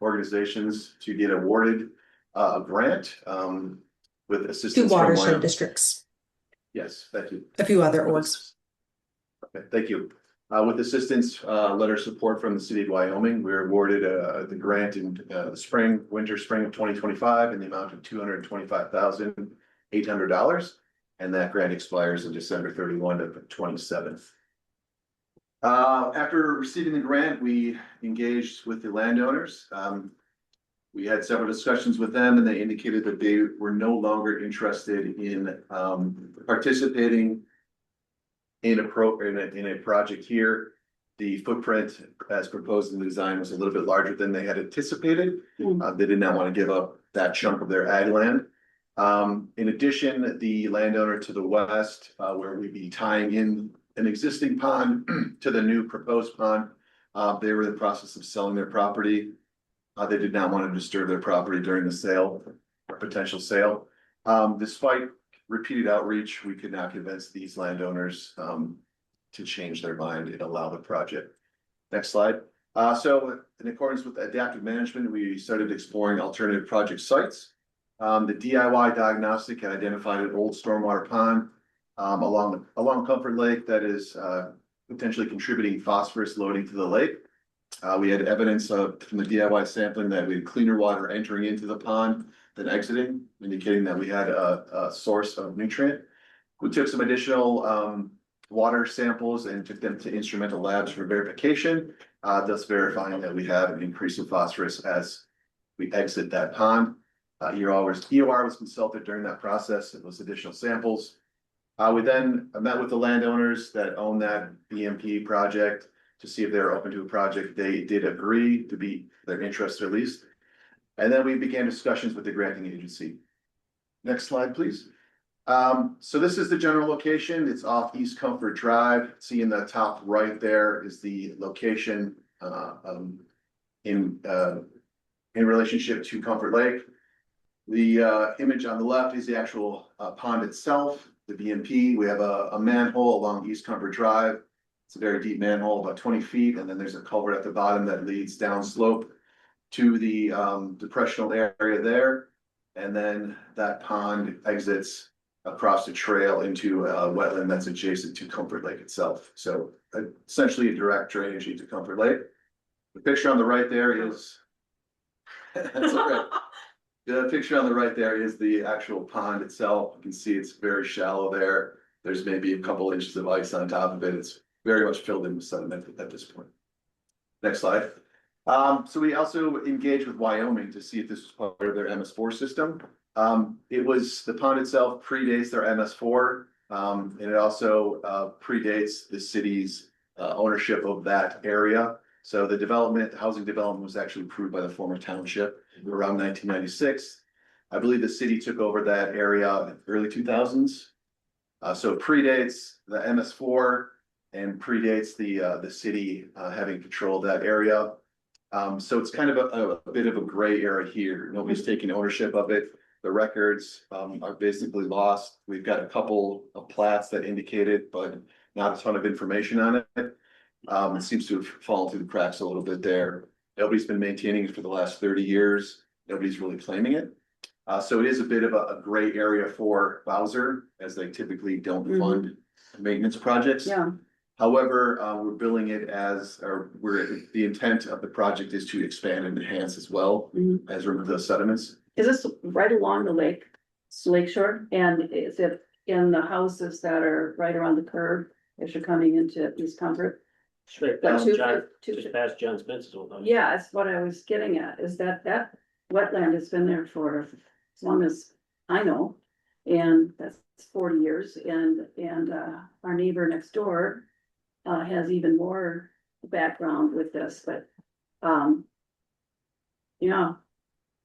organizations to get awarded a grant with assistance 2 from watershed Wyoming. districts, Yes, thank you. a few other orgs. Okay, thank you. With assistance, letter of support from the city of Wyoming, we were awarded the grant in the spring of 2025 in the amount of $225,800. And that grant expires on December 31 of 27th. After receiving the grant, we engaged with the landowners. We had several discussions with them and they indicated that they were no longer interested in participating in a project here. The footprint as proposed in the design was a little bit larger than they had anticipated. They did not want to give up that chunk of their ag land. In addition, the landowner to the west, where we'd be tying in an existing pond to the new proposed pond, they were in the process of selling their property. They did not want to disturb their property during the sale or potential sale. Despite repeated outreach, we could not convince these landowners to change their mind and allow the project. Next slide. So in accordance with adaptive management, we started exploring alternative project sites. The DIY diagnostic had identified an old stormwater pond along Comfort Lake that is potentially contributing phosphorus loading to the lake. We had evidence from the DIY sampling that we had cleaner water entering into the pond than exiting, indicating that we had a source of nutrient. We took some additional water samples and took them to instrumental labs for verification, thus verifying that we have an increase in phosphorus as we exit that pond. EOR was consulted during that process and those additional samples. We then met with the landowners that own that BMP project to see if they were open to a project. They did agree to be their interest at least. And then we began discussions with the granting agency. Next slide, please. So this is the general location. It's off East Comfort Drive. See in the top right there is the location in relationship to Comfort Lake. The image on the left is the actual pond itself, the BMP. We have a manhole along East Comfort Drive. It's a very deep manhole, about 20 feet, and then there's a culvert at the bottom that leads downslope to the depressional area there. And then that pond exits across the trail into a wetland that's adjacent to Comfort Lake itself. So essentially a direct drainage into Comfort Lake. The picture on the right there is that's okay. The picture on the right there is the actual pond itself. You can see it's very shallow there. There's maybe a couple inches of ice on top of it. It's very much filled in with sediment at this point. Next slide. So we also engaged with Wyoming to see if this was part of their MS4 system. The pond itself predates their MS4, and it also predates the city's ownership of that area. So the housing development was actually approved by the former township around 1996. I believe the city took over that area in the early 2000s. So it predates the MS4 and predates the city having control of that area. So it's kind of a bit of a gray area here. Nobody's taking ownership of it. The records are basically lost. We've got a couple of plats that indicate it, but not a ton of information on it. It seems to have fallen through the cracks a little bit there. Nobody's been maintaining it for the last 30 years. nobody's really claiming it. So it is a bit of a gray area for Bowser, as they typically don't fund maintenance projects. Yeah, However, we're billing it as, the intent of the project is to expand and enhance as well Mhm. as remove those sediments. is this right along the lake, lake shore? And is it in the houses that are right around the curve as you're coming into East Comfort? Straight Like past two- John, two- just past John Spence's old house. Yeah, that's what I was getting at, is that that wetland has been there for as long as I know. And that's 40 years, and our neighbor next door has even more background with this, but, yeah.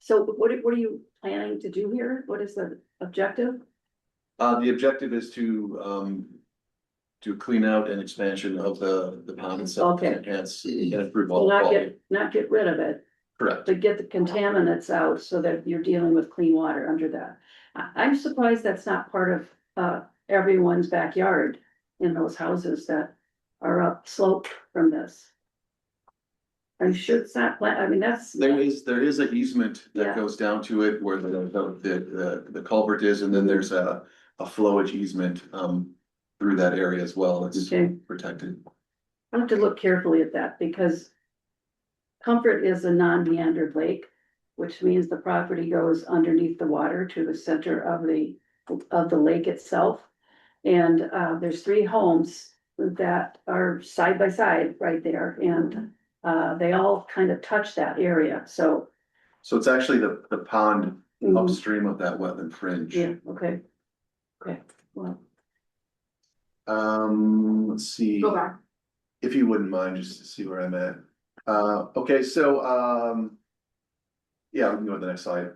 So what are you planning to do here? What is the objective? The objective is to clean out an expansion of the pond itself. Okay. Enhance and improve Well, water not quality. not get rid of it, Correct. but get the contaminants out so that you're dealing with clean water under that. I'm surprised that's not part of everyone's backyard in those houses that are up slope from this. Are you sure it's not I mean, that's. There is an easement Yeah. that goes down to it where the culvert is, and then there's a flowage easement through that area as well. It's Okay, protected. I have to look carefully at that because Comfort is a non-meandered lake, which means the property goes underneath the water to the center of the lake itself. And there's 3 homes that are side by side right there, and they all kind of touch that area, so. So it's actually the pond Mhm. upstream of that wetland fringe. Yeah, okay. Okay, well, Let's see. Go back. If you wouldn't mind, just to see where I'm at. Okay, so, yeah, we can go to the next slide.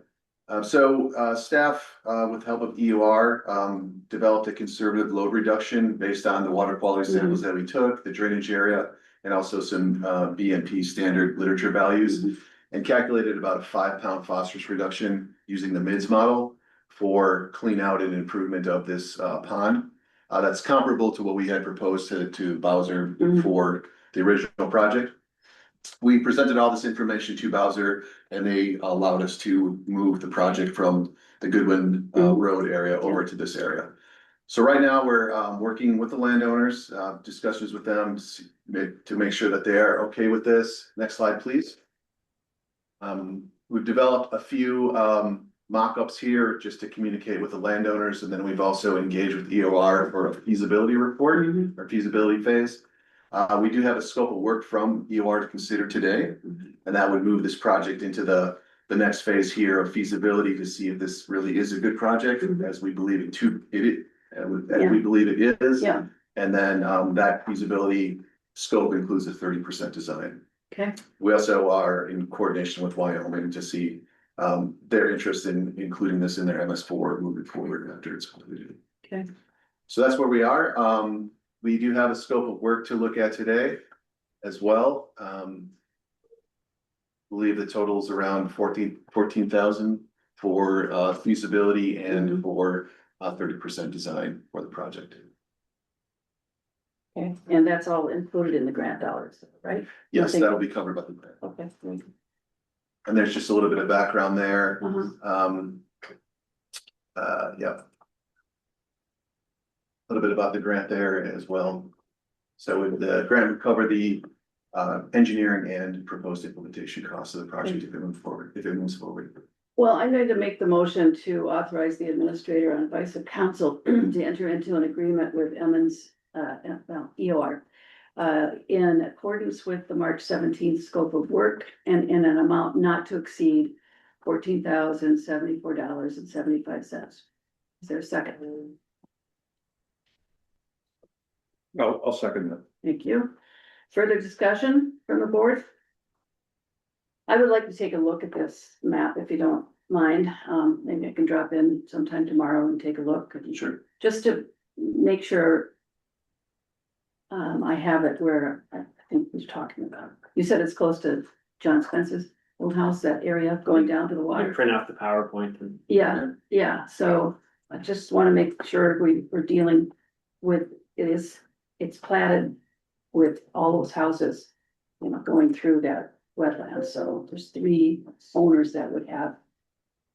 Staff, with help of EOR, developed a conservative load reduction based on the water quality samples that we took, the drainage area, and also some, BMP standard literature values, and calculated about a 5-pound phosphorus reduction using the MIDS model for clean out and improvement of this, pond. That's comparable to what we had proposed to Bowser for the original project. We presented all this information to Bowser, and they allowed us to move the project from the Goodwin Road area over to this area. So right now, we're working with the landowners, discussions with them to make sure that they are okay with this. Next slide, please. We've developed a few mock-ups here just to communicate with the landowners, and then we've also engaged with EOR for a feasibility report or feasibility phase. We do have a scope of work from EOR to consider today, and that would move this project into the next phase here of feasibility to see if this really is a good project, as we believe we believe it is. yeah, And then that feasibility scope includes a 30% design. okay, We also are in coordination with Wyoming to see their interest in including this in their MS4 moving forward after it's completed. okay. So that's where we are. We do have a scope of work to look at today as well. Believe the total is around 14,000 for feasibility and for 30% design for the project. Okay, and that's all included in the grant dollars, right? Yes, Nothing- that'll be covered by the grant. Okay, great. And there's just a little bit of background there. Uh-huh. Yeah. A little bit about the grant there as well. So the grant would cover the engineering and proposed implementation costs of the project if it moves forward. Well, I'm going to make the motion to authorize the administrator on advice of council to enter into an agreement with Emmons, EOR. In accordance with the March 17th scope of work and in an amount not to exceed $14,074.75. Is there a second? I'll second that. Thank you. Further discussion from the board? I would like to take a look at this map if you don't mind. Maybe I can drop in sometime tomorrow and take a look. Sure. Just to make sure. I have it where I think we're talking about. You said it's close to John Spence's old house, that area going down to the You water. print off the PowerPoint and. Yeah, so I just wanna make sure we're dealing with, it's platted with all those houses, going through that wetlands, so there's 3 owners that would have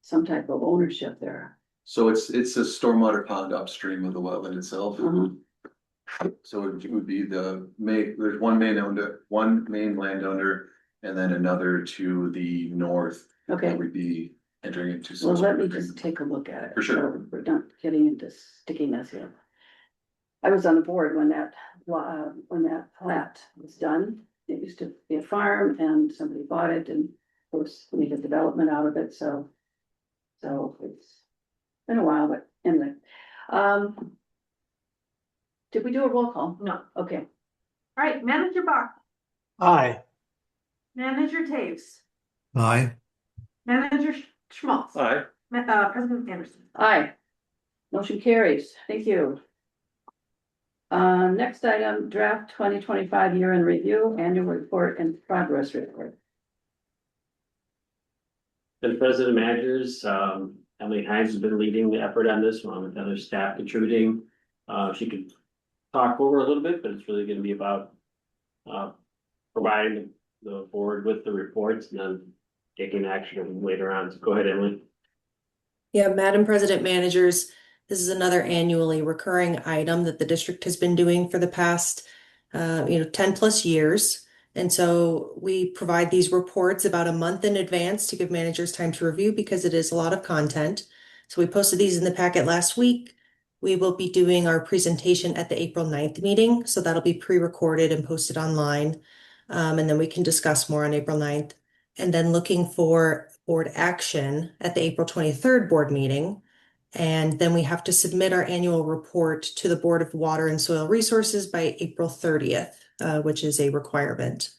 some type of ownership there. So it's a stormwater pond upstream of the wetland itself. Mhm. So it would be there's one main landowner and then another to the north Okay, that would be entering into well, some. let sort me of just agreement. take a look at it. For sure. So we're not getting into stickiness here. I was on the board when that plat was done. It used to be a farm and somebody bought it and of course made a development out of it, so. So it's been a while, but anyway. Did we do a roll call? No. Okay, All right, Manager Bach, Aye. Manager Taves, Aye. Manager Schmaltz. Aye. President Anderson. aye. Motion carries. Thank you. Next item, draft 2025 year in review, annual report and progress report. And president managers, Emily Hines has been leading the effort on this one with other staff contributing. She could talk over a little bit, but it's really gonna be about providing the board with the reports and then taking action later on. So go ahead, Emily. Yeah, Madam President Managers, this is another annually recurring item that the district has been doing for the past, 10 plus years. And so we provide these reports about a month in advance to give managers time to review because it is a lot of content. So we posted these in the packet last week. We will be doing our presentation at the April 9th meeting. So that'll be pre-recorded and posted online. And then we can discuss more on April 9th. And then looking for board action at the April 23rd board meeting. And then we have to submit our annual report to the Board of Water and Soil Resources by April 30th, which is a requirement.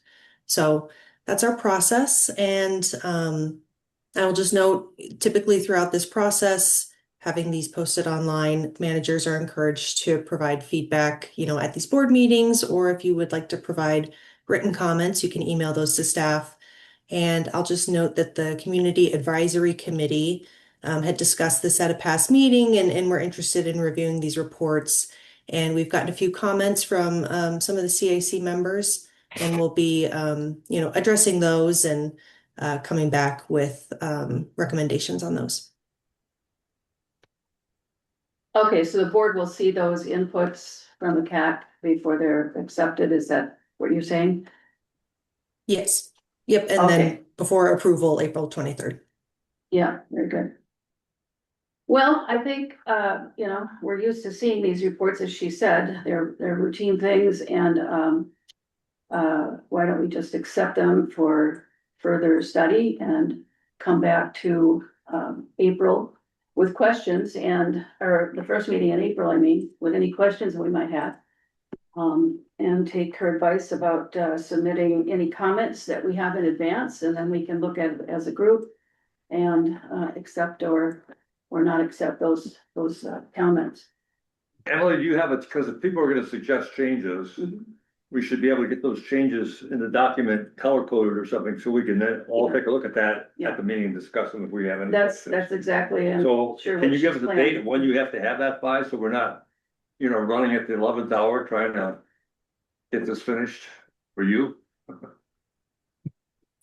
So that's our process. And I will just note, typically throughout this process, having these posted online, managers are encouraged to provide feedback, at these board meetings, or if you would like to provide written comments, you can email those to staff. And I'll just note that the Community Advisory Committee had discussed this at a past meeting and we're interested in reviewing these reports. And we've gotten a few comments from some of the CAC members and we'll be, addressing those and coming back with recommendations on those. Okay, so the board will see those inputs from the CAC before they're accepted. Is that what you're saying? Yes. Yep. And Okay. then before approval, April 23rd. Yeah, very good. Well, I think, we're used to seeing these reports, as she said, they're routine things and, why don't we just accept them for further study and come back to, April with questions or the first meeting in April, with any questions that we might have. And take her advice about, submitting any comments that we have in advance, and then we can look at it as a group and, accept or not accept those comments. Emily, do you have it, because if people are gonna suggest changes, Mhm. we should be able to get those changes in the document color coded or something, so we can then all take a look at that Yeah. at the meeting and discuss them if we have any That's questions. exactly, and So sure can what you give us she's a planning. date of when you have to have that by, so we're not, running at the 11th hour trying to get this finished for you?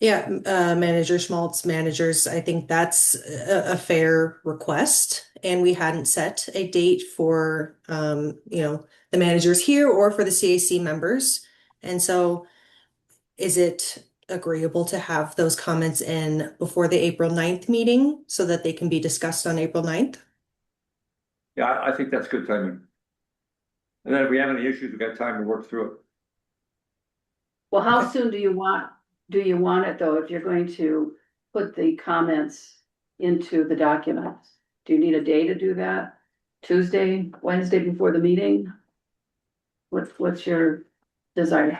Yeah, Manager Schmaltz, managers, I think that's a fair request. And we hadn't set a date for, the managers here or for the CAC members. And so is it agreeable to have those comments in before the April 9th meeting so that they can be discussed on April 9th? Yeah, I think that's good timing. And then if we have any issues, we've got time to work through it. Well, how Okay. soon do you want it though, if you're going to put the comments into the documents? Do you need a day to do that? Tuesday, Wednesday before the meeting? What's your desire?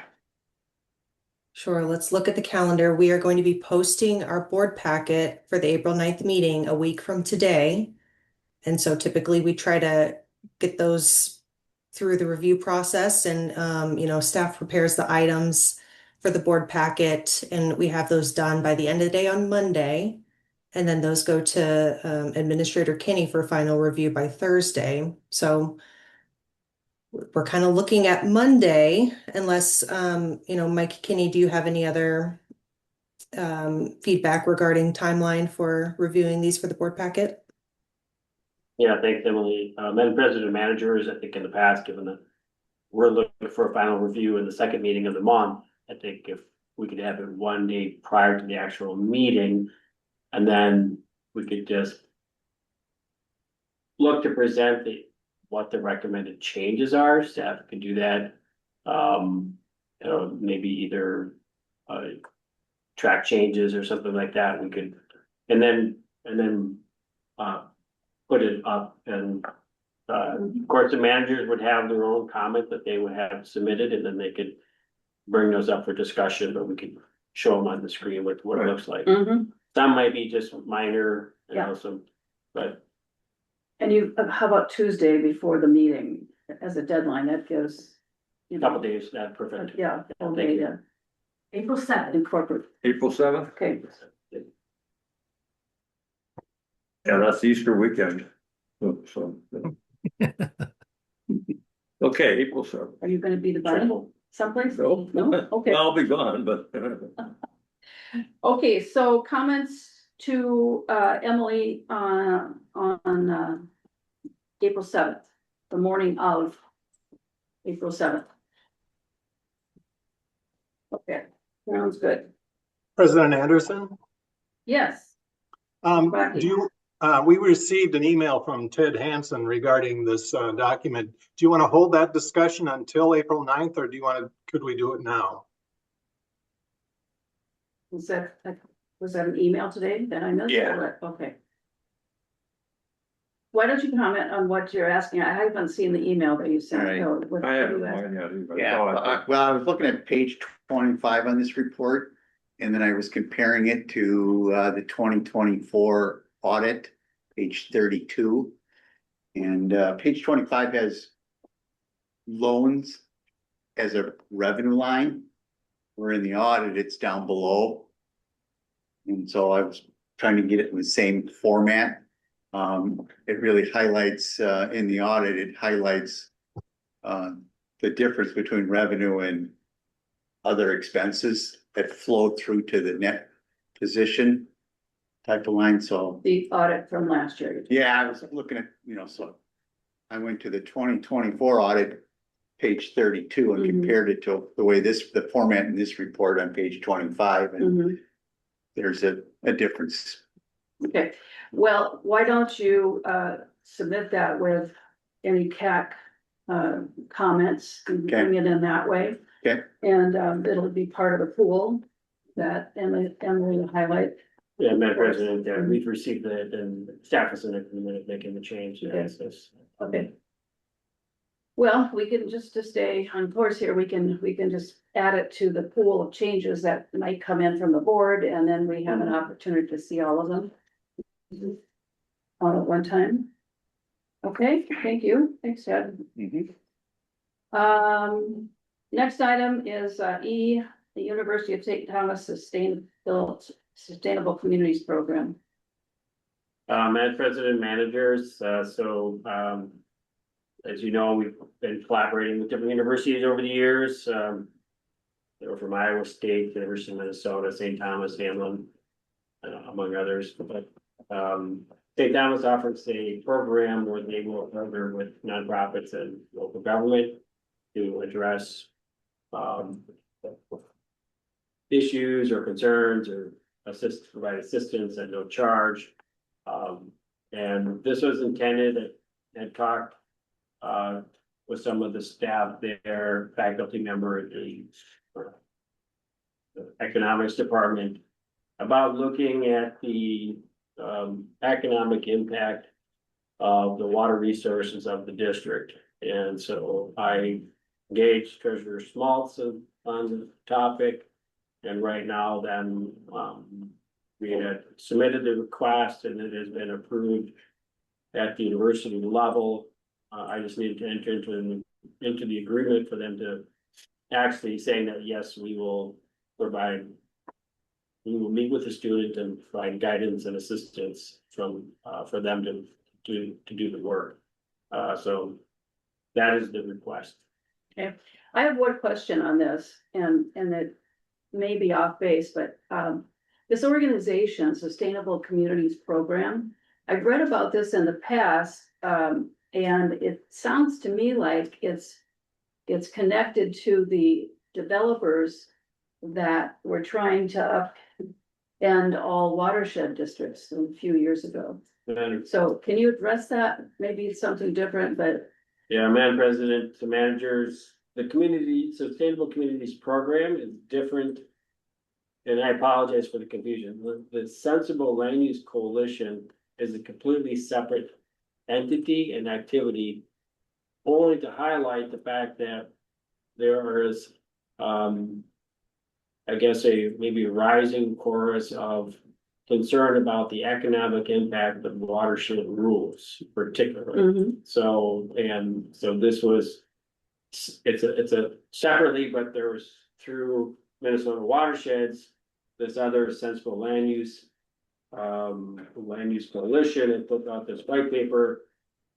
Sure, let's look at the calendar. We are going to be posting our board packet for the April 9th meeting a week from today. And so typically we try to get those through the review process and, staff prepares the items for the board packet and we have those done by the end of the day on Monday. And then those go to Administrator Kinney for final review by Thursday. So we're kind of looking at Monday unless, Mike Kinney, do you have any other feedback regarding timeline for reviewing these for the board packet. Yeah, thanks, Emily. Madam President and managers, I think in the past, given that we're looking for a final review in the second meeting of the month, I think if we could have it one day prior to the actual meeting, and then we could just look to present what the recommended changes are. Staff could do that. Maybe either track changes or something like that. We could, and then put it up, and of course, the managers would have their own comment that they would have submitted, and then they could bring those up for discussion, but we could show them on the screen what it looks like. Some might be just minor, some, but. And how about Tuesday before the meeting as a deadline? That gives. Couple days, that's perfect. Yeah, all day, yeah. April 7th. Incorporate, April 7th? okay. Yeah, that's Easter weekend. So. Okay, April 7th. Are you gonna be the bunny someplace? No. No, okay. I'll be gone, but. Okay, so comments to Emily on April 7th, the morning of April 7th. Okay, sounds good. President Anderson? Yes, We received an email from Ted Hansen regarding this document. Do you want to hold that discussion until April 9th, or could we do it now? was that an email today that I missed? Yeah. Okay. Why don't you comment on what you're asking? I haven't seen the email that you sent. All right. So what I are haven't you asking? mine yet. Yeah, well, I was looking at page 25 on this report, and then I was comparing it to the 2024 audit, page 32. And page 25 has loans as a revenue line, where in the audit, it's down below. And so I was trying to get it in the same format. It really highlights, in the audit, it highlights the difference between revenue and other expenses that flow through to the net position type of line, so. The audit from last year. Yeah, I was looking at, so I went to the 2024 audit, page 32, and compared it to the way the format in this report on page 25, and there's a difference. Okay, well, why don't you submit that with any CAC comments and bring it in that way? Okay. And it'll be part of the pool that Emily will highlight. Yeah, Madam President, we've received it, and staff is in a minute making the change. Okay. Well, we can just to stay on course here, we can just add it to the pool of changes that might come in from the board, and then we have an opportunity to see all of them all at one time. Okay, thank you. Thanks, Ted. Next item is E, the University of St. Thomas Sustainable Communities Program. Madam President, managers, as you know, we've been collaborating with different universities over the years. They were from Iowa State, University of Minnesota, St. Thomas, Hamlin, among others. But St. Thomas offers a program where they will partner with nonprofits and local government to address issues or concerns or provide assistance at no charge. And this was intended, and talked with some of the staff there, faculty member at the economics department, about looking at the economic impact of the water resources of the district. And so I engaged Treasurer Schmaltz on the topic. And right now then, we had submitted the request, and it has been approved at the university level. I just needed to enter into the agreement for them to actually saying that, yes, we will meet with the student and provide guidance and assistance for them to do the work. So that is the request. Okay, I have one question on this, and it may be off base, but this organization, Sustainable Communities Program, I've read about this in the past, and it sounds to me like it's connected to the developers that were trying to end all watershed districts a few years ago. And, So can you address that? Maybe it's something different, but yeah, Madam President, the managers, the community, Sustainable Communities Program is different. And I apologize for the confusion. The Sensible Land Use Coalition is a completely separate entity and activity. Only to highlight the fact that there is, I guess maybe a rising chorus of concern about the economic impact of watershed rules particularly. So this was, it's a separately, but there was through Minnesota Watersheds, this other Sensible Land Use Coalition and put out this white paper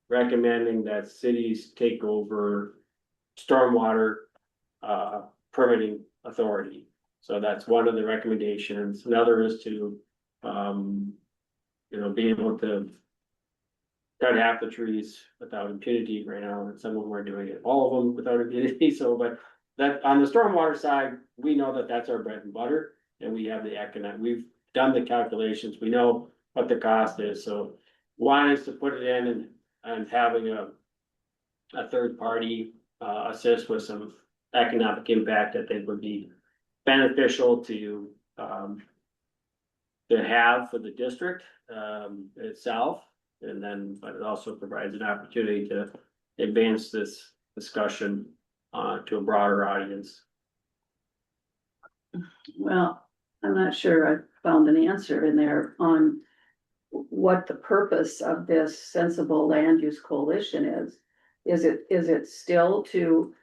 recommending that cities take over stormwater permitting authority. So that's one of the recommendations. Another is to be able to cut half the trees without impunity right now, and some of them are doing it, all of them without impunity. So, but that on the stormwater side, we know that that's our bread and butter, and we have the economic, we've done the calculations, we know what the cost is. So one is to put it in and having a third party assist with some economic impact that they would be beneficial to have for the district itself. And then, but it also provides an opportunity to advance this discussion to a broader audience. well, I'm not sure I found an answer in there on what the purpose of this Sensible Land Use Coalition is. Is it still to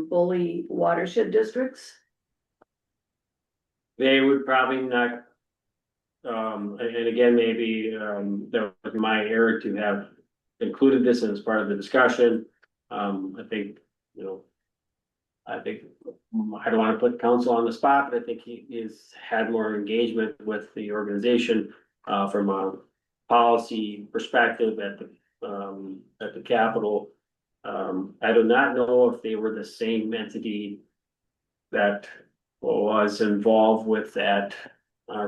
bully watershed districts? They would probably not, and again, maybe that was my error to have included this as part of the discussion. I think, I don't want to put council on the spot, but I think he is had more engagement with the organization from a policy perspective at the Capitol. I do not know if they were the same entity that was involved with that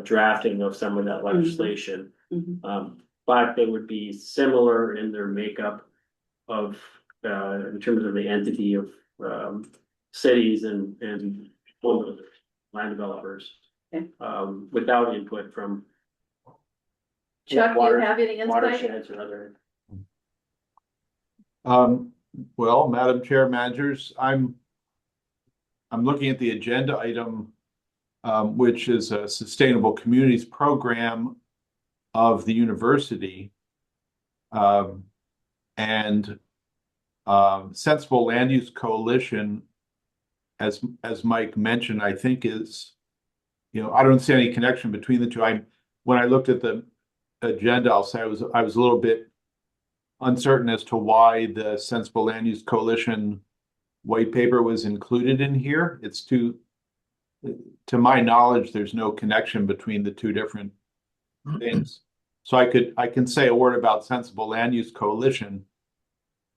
drafting of some of that legislation. But they would be similar in their makeup of in terms of the entity of cities and land developers. Okay. Without input from Chuck, do you have any insight? watersheds or other. Well, Madam Chair, managers, I'm looking at the agenda item, which is a Sustainable Communities Program of the university. And Sensible Land Use Coalition, as Mike mentioned, I think is, I don't see any connection between the two. When I looked at the agenda, I'll say I was a little bit uncertain as to why the Sensible Land Use Coalition white paper was included in here. It's to my knowledge, there's no connection between the two different things. So I can say a word about Sensible Land Use Coalition,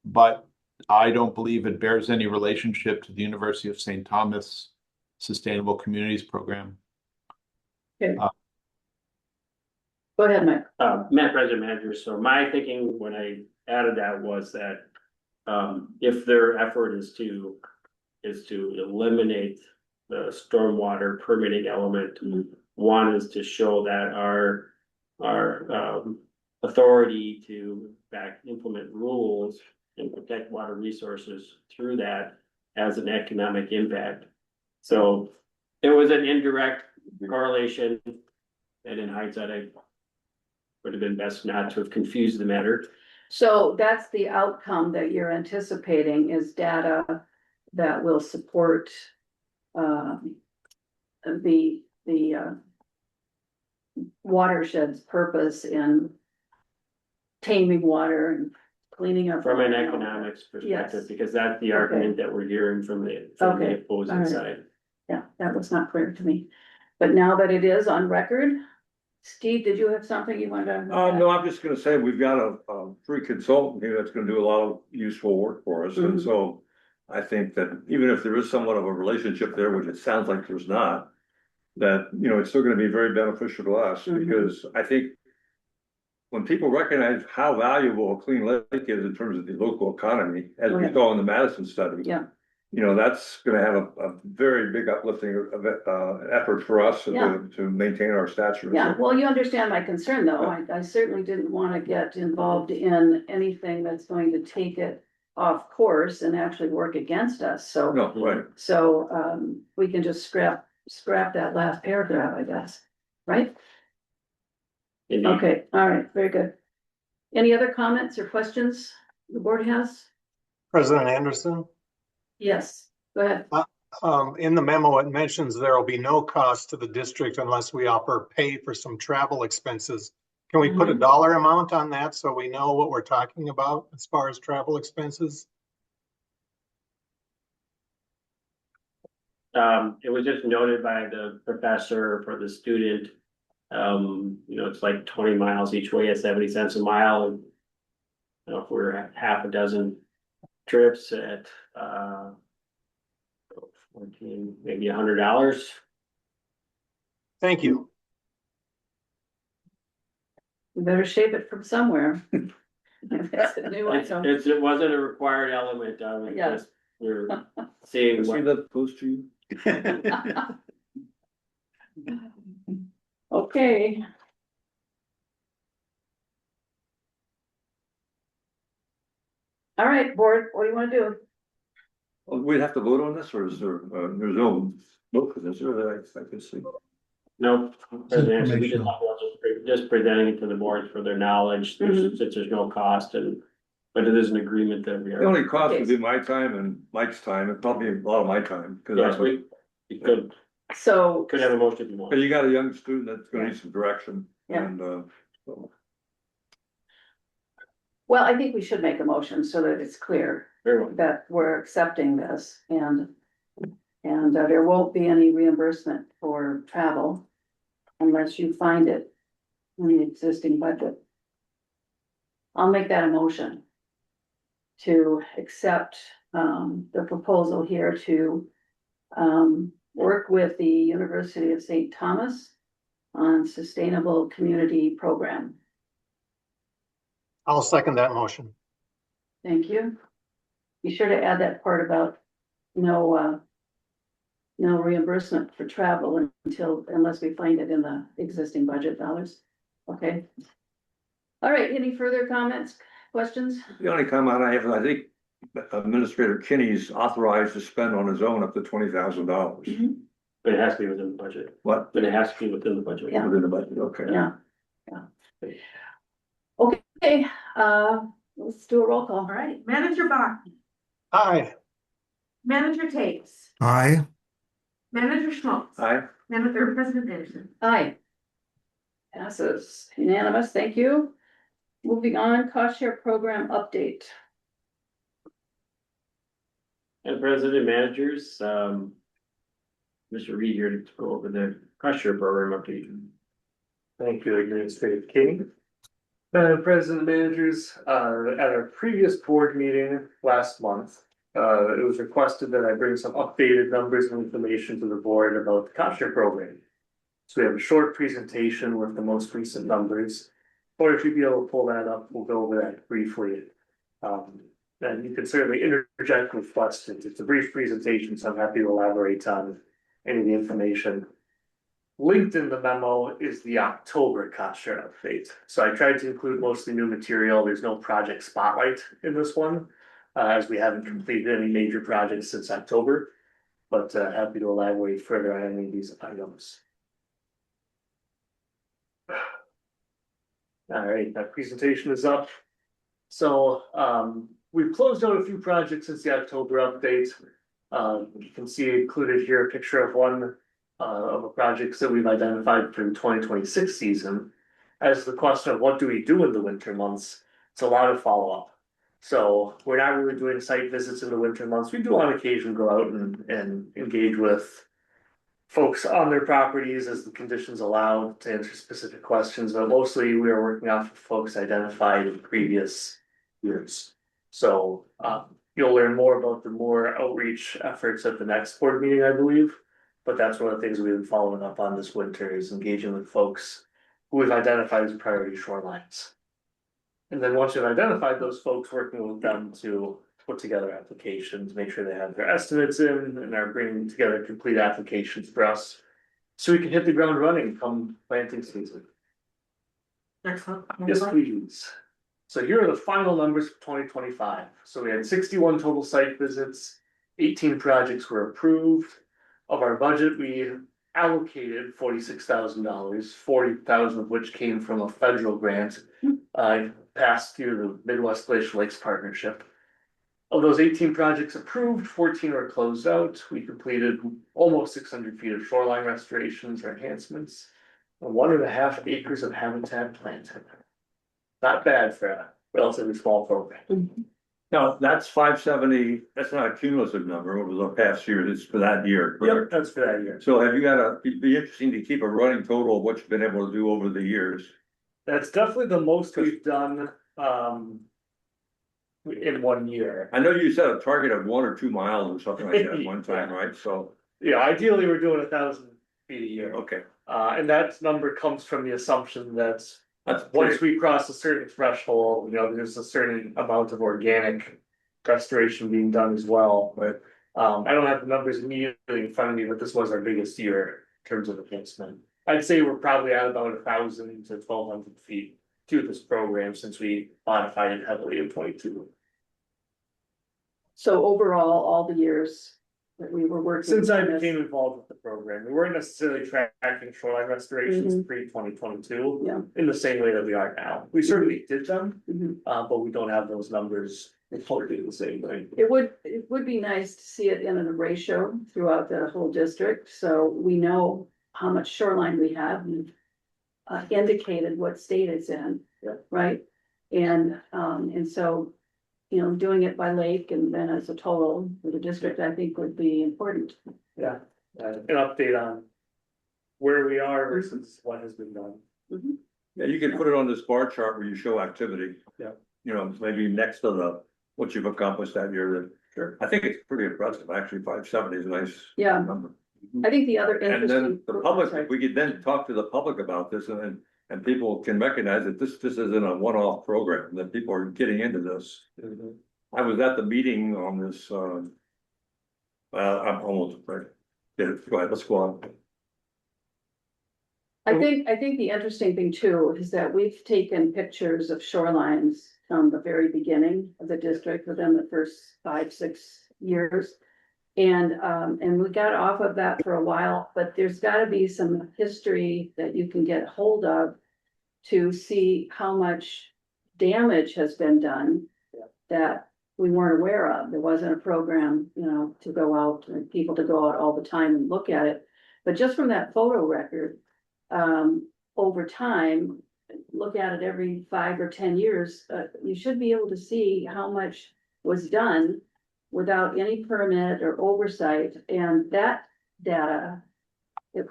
but I don't believe it bears any relationship to the University of St. Thomas Sustainable Communities Program. Okay. Go ahead, Mike. Madam President, manager, so my thinking when I added that was that if their effort is to eliminate the stormwater permitting element, one is to show that our authority to in fact implement rules and protect water resources through that as an economic impact. So it was an indirect correlation, and in hindsight, I would have been best not to have confused the matter. So that's the outcome that you're anticipating is data that will support the watershed's purpose in taming water and cleaning up. From an economics perspective, Yes. because that's the argument that we're hearing from the Okay. opposing All right. side. Yeah, that was not clear to me. But now that it is on record, Steve, did you have something you wanted to? No, I'm just gonna say, we've got a free consultant here that's gonna do a lot of useful work for us, and Mhm. so. I think that even if there is somewhat of a relationship there, which it sounds like there's not. That, it's still gonna be very beneficial to us, Mhm. because I think. When people recognize how valuable a clean lake is in terms of the local economy, as we Right. saw in the Madison study. Yeah. That's gonna have a very big uplifting of effort for us Yeah. to maintain our stature. Yeah, So, well, you understand my concern, though. I certainly didn't want to get involved in anything that's going to take it off course and actually work against us, so. No, right. So, we can just scrap that last paragraph, I guess, right? Indeed. Okay, all right, very good. Any other comments or questions the board has? President Anderson, Yes, go ahead. in the memo, it mentions there will be no cost to the district unless we offer pay for some travel expenses. Can we put a dollar amount on that so we know what we're talking about as far as travel expenses? It was just noted by the professor for the student. It's like 20 miles each way at 70 cents a mile. And if we're at half a dozen trips at 14, maybe $100. Thank you. We better shape it from somewhere. It's a new item. It wasn't a required element of it. Yeah. Just we're seeing See what. that close to you? Okay. All right, board, what do you want to do? Well, we'd have to vote on this, or is there's no vote for this, or that I can see. No, President, we just, informational. just presenting it to the board for their knowledge, since there's no cost but it is an agreement that we The are. only cost would be my time and Mike's time, and probably a lot of my time, because Yes, that's what. we could So, have a motion if you want. Cause you got a young student that's gonna need some direction, Yeah. and, so. well, I think we should make a motion so that it's clear Very well. that we're accepting this and there won't be any reimbursement for travel unless you find it in the existing budget. I'll make that a motion to accept the proposal here to work with the University of St. Thomas on sustainable community program. I'll second that motion. Thank you. Be sure to add that part about no reimbursement for travel unless we find it in the existing budget dollars. Okay. All right, any further comments, questions? The only comment I have, is I think Administrator Kinney's authorized to spend on his own up to $20,000. But it has to be within the budget. What? But it has to be within the budget. Yeah. Within the budget, okay. Yeah. Okay, let's do a roll call. All right, Manager Bach, Aye. Manager Tate, Aye. Manager Schmaltz. Aye. Manager President Anderson. Aye. Passes unanimous, thank you. Moving on, cost share program update. And president managers, Mr. Reed here to go over the cost share program update. Thank you, Administrator King. President managers, at our previous board meeting last month, it was requested that I bring some updated numbers and information to the board about the cost share program. So we have a short presentation with the most recent numbers, or if you'd be able to pull that up, we'll go over that briefly. And you can certainly interject with questions. It's a brief presentation, so I'm happy to elaborate on any of the information. Linked in the memo is the October cost share update. So I tried to include mostly new material. There's no project spotlight in this one, as we haven't completed any major projects since October. But happy to elaborate further on any of these items. All right, that presentation is up. So we've closed out a few projects since the October update. You can see included here a picture of one of the projects that we've identified for the 2026 season. As the question of what do we do in the winter months, it's a lot of follow-up. So we're not really doing site visits in the winter months. We do on occasion go out and engage with folks on their properties as the conditions allow to answer specific questions, but mostly we are working off of folks identified in previous years. So, you'll learn more about the more outreach efforts at the next board meeting, I believe. But that's one of the things we've been following up on this winter is engaging with folks who we've identified as priority shorelines. And then once you've identified those folks, working with them to put together applications, make sure they have their estimates in and are bringing together complete applications for us. So we can hit the ground running come planting season. Excellent. Yes, please. So here are the final numbers for 2025. So we had 61 total site visits, 18 projects were approved. Of our budget, we allocated $46,000, 40,000 of which came from a federal grant. Passed through the Midwest Glacial Lakes Partnership. Of those 18 projects approved, 14 were closed out. We completed almost 600 feet of shoreline restorations or enhancements. And 1.5 acres of habitat planted. Not bad for a relatively small program. Now, that's 570, that's not a cumulative number over the past year, it's for that year. Yep, correct? that's for that year. So have you got it'd be interesting to keep a running total of what you've been able to do over the years. That's definitely the most we've done, in 1 year. I know you set a target of 1 or 2 miles or something like that at one time, right? So, Yeah, ideally, we're doing 1,000 feet a year. okay. And that number comes from the assumption that That's once we cross a certain threshold, there's a certain amount of organic restoration being done as well, but. I don't have the numbers immediately in front of me, but this was our biggest year in terms of enhancement. I'd say we're probably at about 1,000 to 1,200 feet to this program since we modified it heavily in 22. So overall, all the years that we were working. Since I on this- became involved with the program, we weren't necessarily tracking shoreline restorations pre-2022. Yeah. In the same way that we are now. We certainly did them, Mhm. but we don't have those numbers totally the same way. It would be nice to see it in a ratio throughout the whole district, so we know how much shoreline we have and indicated what state it's in. Yeah. Right? And so, doing it by lake and then as a total for the district, I think would be important. Yeah, an update on where we are versus what has been done. Yeah, you can put it on this bar chart where you show activity. Yeah. Maybe next to what you've accomplished that year. Sure. I think it's pretty impressive, actually, 570 is a nice Yeah. number. I think the other And interesting. then the public, if we could then talk to the public about this and people can recognize that this isn't a one-off program, that people are getting into this. I was at the meeting on this, I'm almost ready. Yeah, go ahead, let's go on. I think the interesting thing too is that we've taken pictures of shorelines from the very beginning of the district within the first 5-6 years. And we got off of that for a while, but there's gotta be some history that you can get hold of to see how much damage has been done that we weren't aware of. There wasn't a program, to go out and people to go out all the time and look at it. But just from that photo record, over time, look at it every 5 or 10 years, you should be able to see how much was done without any permit or oversight, and that data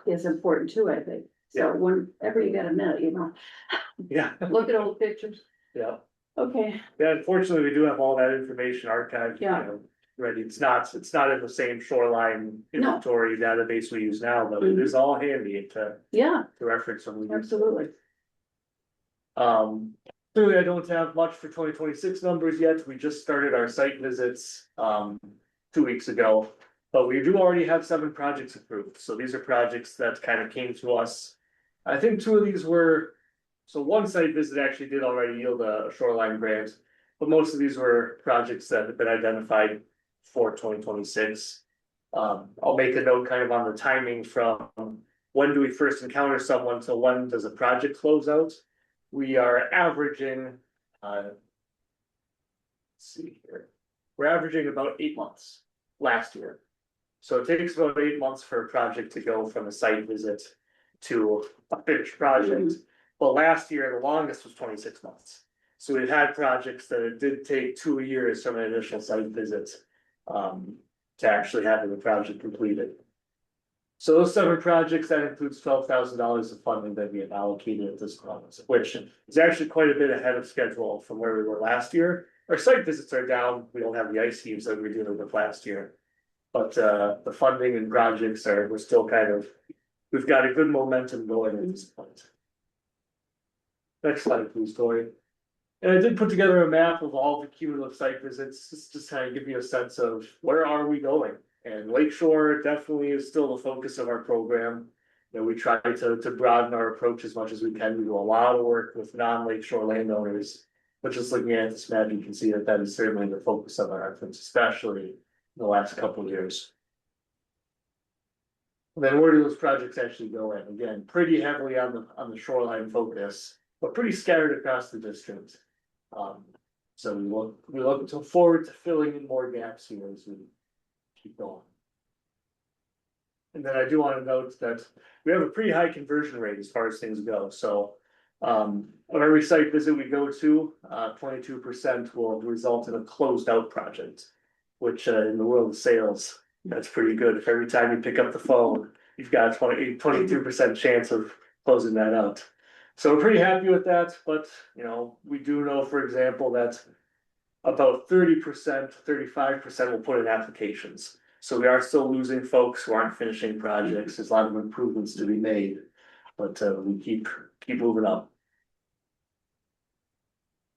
is important too, I think. So whenever you get a minute, Yeah, look at old pictures. yeah. Okay, Yeah, unfortunately, we do have all that information archived, Yeah. ready. It's not in the same shoreline No. inventory database we use now, but it is all handy to yeah, reference when we use it. absolutely. Clearly, I don't have much for 2026 numbers yet. We just started our site visits 2 weeks ago. But we do already have 7 projects approved, so these are projects that kind of came to us. I think 2 of these were, so one site visit actually did already yield a shoreline grant. But most of these were projects that have been identified for 2026. I'll make a note kind of on the timing from when do we first encounter someone to when does a project close out? We are averaging, let's see here, we're averaging about 8 months last year. So it takes about 8 months for a project to go from a site visit to a finished project. But last year, the longest was 26 months. So we've had projects that it did take 2 years from an initial site visit to actually having the project completed. So those 7 projects, that includes $12,000 of funding that we have allocated at this point, which is actually quite a bit ahead of schedule from where we were last year. Our site visits are down, we don't have the ice heaves that we were dealing with last year. But the funding and projects we're still kind of, we've got a good momentum going at this point. Next slide, please, Tori. And I did put together a map of all the cumulative site visits, just kind of give you a sense of where are we going? And Lakeshore definitely is still the focus of our program. You know, we try to broaden our approach as much as we can. We do a lot of work with non-Lakeshore landowners. But just looking at this map, you can see that that is certainly the focus of our efforts, especially in the last couple of years. And then where do those projects actually go in? Again, pretty heavily on the shoreline focus, but pretty scattered across the district. So we look forward to filling in more gaps here as we keep going. And then I do want to note that we have a pretty high conversion rate as far as things go. So on every site visit we go to, 22% will result in a closed out project, which in the world of sales, that's pretty good. If every time you pick up the phone, you've got a 22% chance of closing that out. So we're pretty happy with that, but you know, we do know, for example, that about 30%, 35% will put in applications. So we are still losing folks who aren't finishing projects. There's a lot of improvements to be made, but we keep moving up.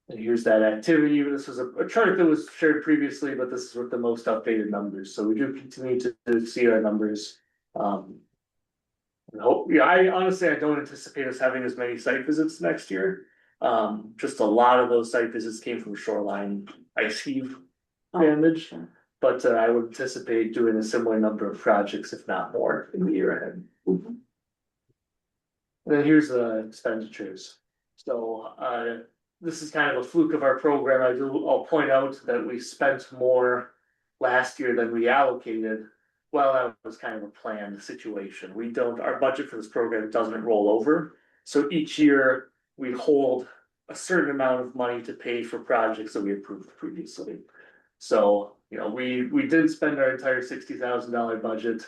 And here's that activity. This was a chart that was shared previously, but this is with the most updated numbers. So we do continue to see our numbers. I honestly, I don't anticipate us having as many site visits next year. Just a lot of those site visits came from shoreline ice heave damage. But I would anticipate doing a similar number of projects, if not more, in the year ahead. And then here's the expenditures. So this is kind of a fluke of our program. I'll point out that we spent more last year than we allocated. Well, that was kind of a planned situation. Our budget for this program doesn't roll over. So each year we hold a certain amount of money to pay for projects that we approved previously. So, you know, we did spend our entire $60,000 budget,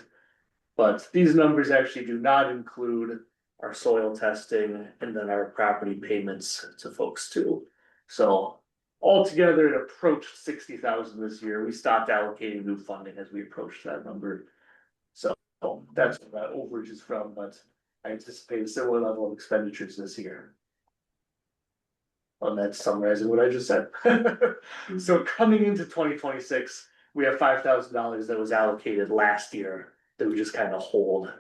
but these numbers actually do not include our soil testing and then our property payments to folks too. So altogether, it approached 60,000 this year. We stopped allocating new funding as we approached that number. So that's where that overage is from, but I anticipate a similar level of expenditures this year. And that's summarizing what I just said. So coming into 2026, we have $5,000 that was allocated last year that we just kind of hold.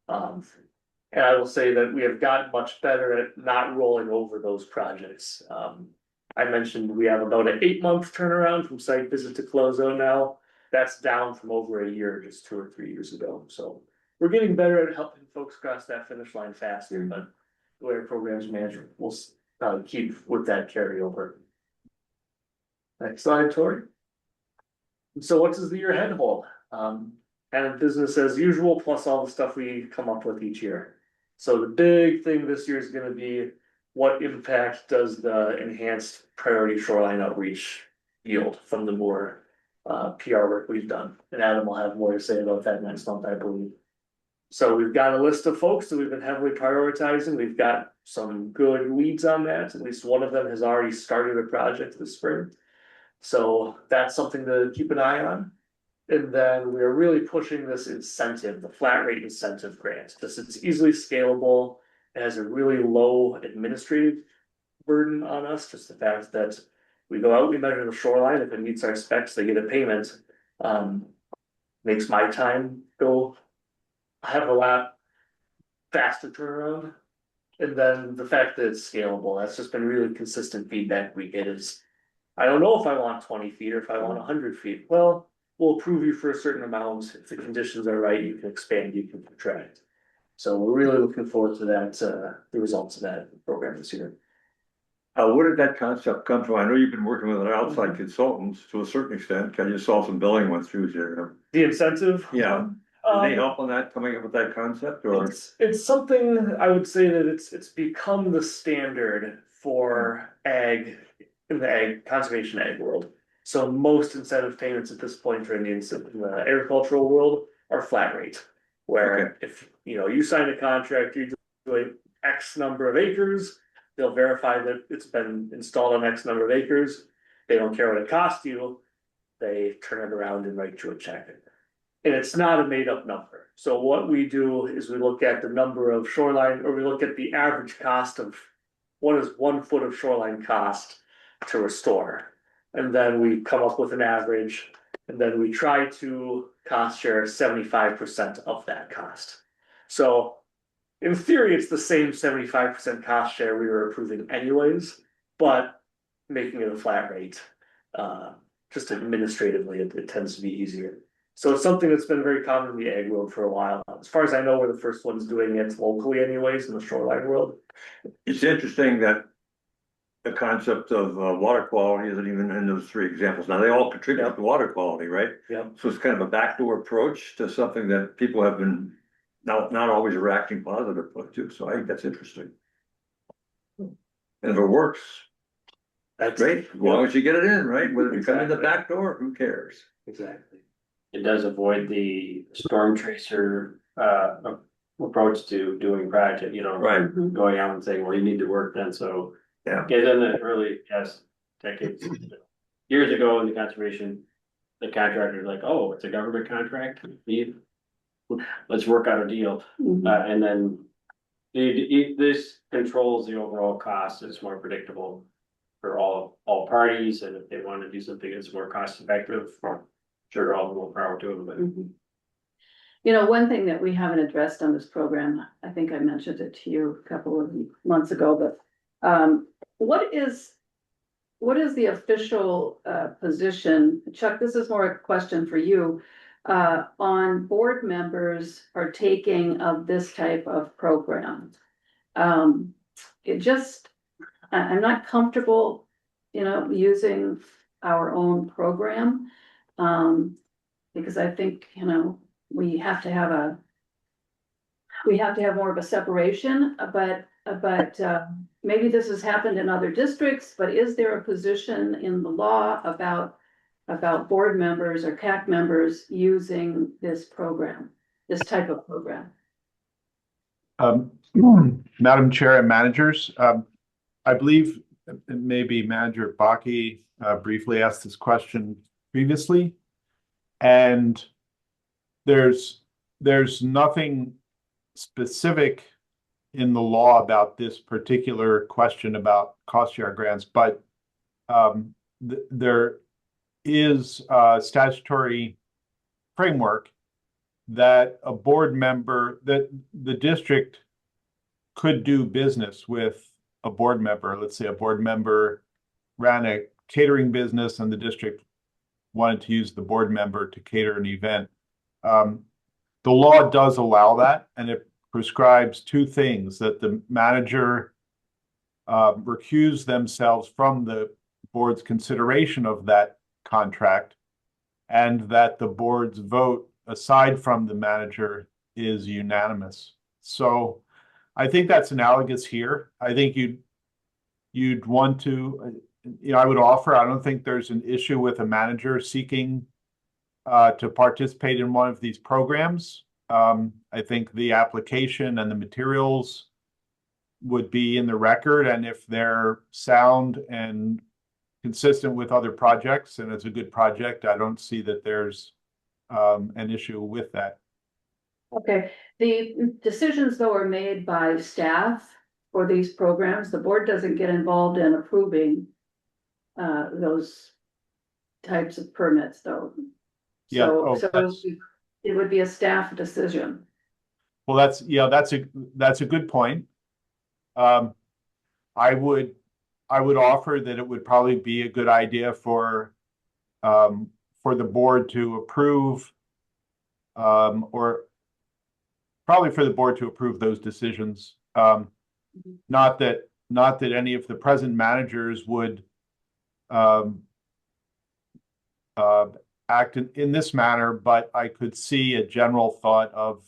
And I will say that we have gotten much better at not rolling over those projects. I mentioned we have about an 8-month turnaround from site visit to closeout now. That's down from over a year, just 2 or 3 years ago. So we're getting better at helping folks cross that finish line faster, but the way our programs manager will keep with that carryover. Next slide, Tori. So what does the year ahead hold? Kind of business as usual, plus all the stuff we come up with each year. So the big thing this year is going to be what impact does the enhanced priority shoreline outreach yield from the more PR work we've done? And Adam will have more to say about that next month, I believe. So we've got a list of folks that we've been heavily prioritizing. We've got some good leads on that. At least one of them has already started a project this spring. So that's something to keep an eye on. And then we're really pushing this incentive, the flat rate incentive grant, because it's easily scalable. It has a really low administrative burden on us. Just the fact that we go out, we measure the shoreline. If it meets our specs, they get a payment. Makes my time go have a lot faster turnaround. And then the fact that it's scalable, that's just been really consistent feedback we get is, I don't know if I want 20 feet or if I want 100 feet. Well, we'll approve you for a certain amount. If the conditions are right, you can expand, you can contract. So we're really looking forward to that, the results of that program this year. Where did that concept come from? I know you've been working with an outside consultants to a certain extent. Can you saw some billing went through here? The incentive? Yeah. Did they help on that, coming up with that concept, or? It's something I would say that it's become the standard for ag in the conservation ag world. So most incentive payments at this point in the agricultural world are flat rate. Where if, you sign a contract, you're doing X number of acres, they'll verify that it's been installed on X number of acres. They don't care what it cost you, they turn it around and write you a check. And it's not a made up number. So what we do is we look at the number of shoreline, or we look at the average cost of what is 1 foot of shoreline cost to restore. And then we come up with an average, and then we try to cost share 75% of that cost. So in theory, it's the same 75% cost share we were approving anyways, but making it a flat rate. Just administratively, it tends to be easier. So it's something that's been very common in the ag world for a while. As far as I know, we're the first ones doing it locally anyways in the shoreline world. It's interesting that the concept of water quality isn't even in those 3 examples. Now, they all contribute to water quality, right? Yeah. So it's kind of a backdoor approach to something that people have been not always reacting positive to. So I think that's interesting. And if it works, that's great, as long as you get it in, right? Whether you come in the back door, who cares? Exactly. It does avoid the storm tracer approach to doing project, Right. going out and saying, well, you need to work then, so. Yeah. Because in the early, decades, years ago in the conservation, the contractor's like, oh, it's a government contract, let's work out a deal. And then this controls the overall cost, it's more predictable for all parties, and if they want to do something that's more cost effective, sure, all the more power to them, but. One thing that we haven't addressed on this program, I think I mentioned it to you a couple of months ago, but what is the official position, Chuck, this is more a question for you, on board members partaking of this type of program? I'm not comfortable, using our own program. Because I think, we have to have more of a separation, but maybe this has happened in other districts, but is there a position in the law about board members or CAC members using this program, this type of program? Madam Chair and managers, I believe maybe Manager Bakke briefly asked this question previously. And there's nothing specific in the law about this particular question about cost share grants, but there is a statutory framework that a board member, that the district could do business with a board member. Let's say a board member ran a catering business and the district wanted to use the board member to cater an event. The law does allow that, and it prescribes 2 things: that the manager recuse themselves from the board's consideration of that contract, and that the board's vote, aside from the manager, is unanimous. So I think that's analogous here. I think you'd want to, I would offer, I don't think there's an issue with a manager seeking to participate in one of these programs. I think the application and the materials would be in the record, and if they're sound and consistent with other projects and it's a good project, I don't see that there's an issue with that. Okay, the decisions though are made by staff for these programs. The board doesn't get involved in approving those types of permits though. Yeah. So it would be a staff decision. Well, that's a good point. I would offer that it would probably be a good idea for the board to approve, or probably for the board to approve those decisions. Not that any of the present managers would act in this manner, but I could see a general thought of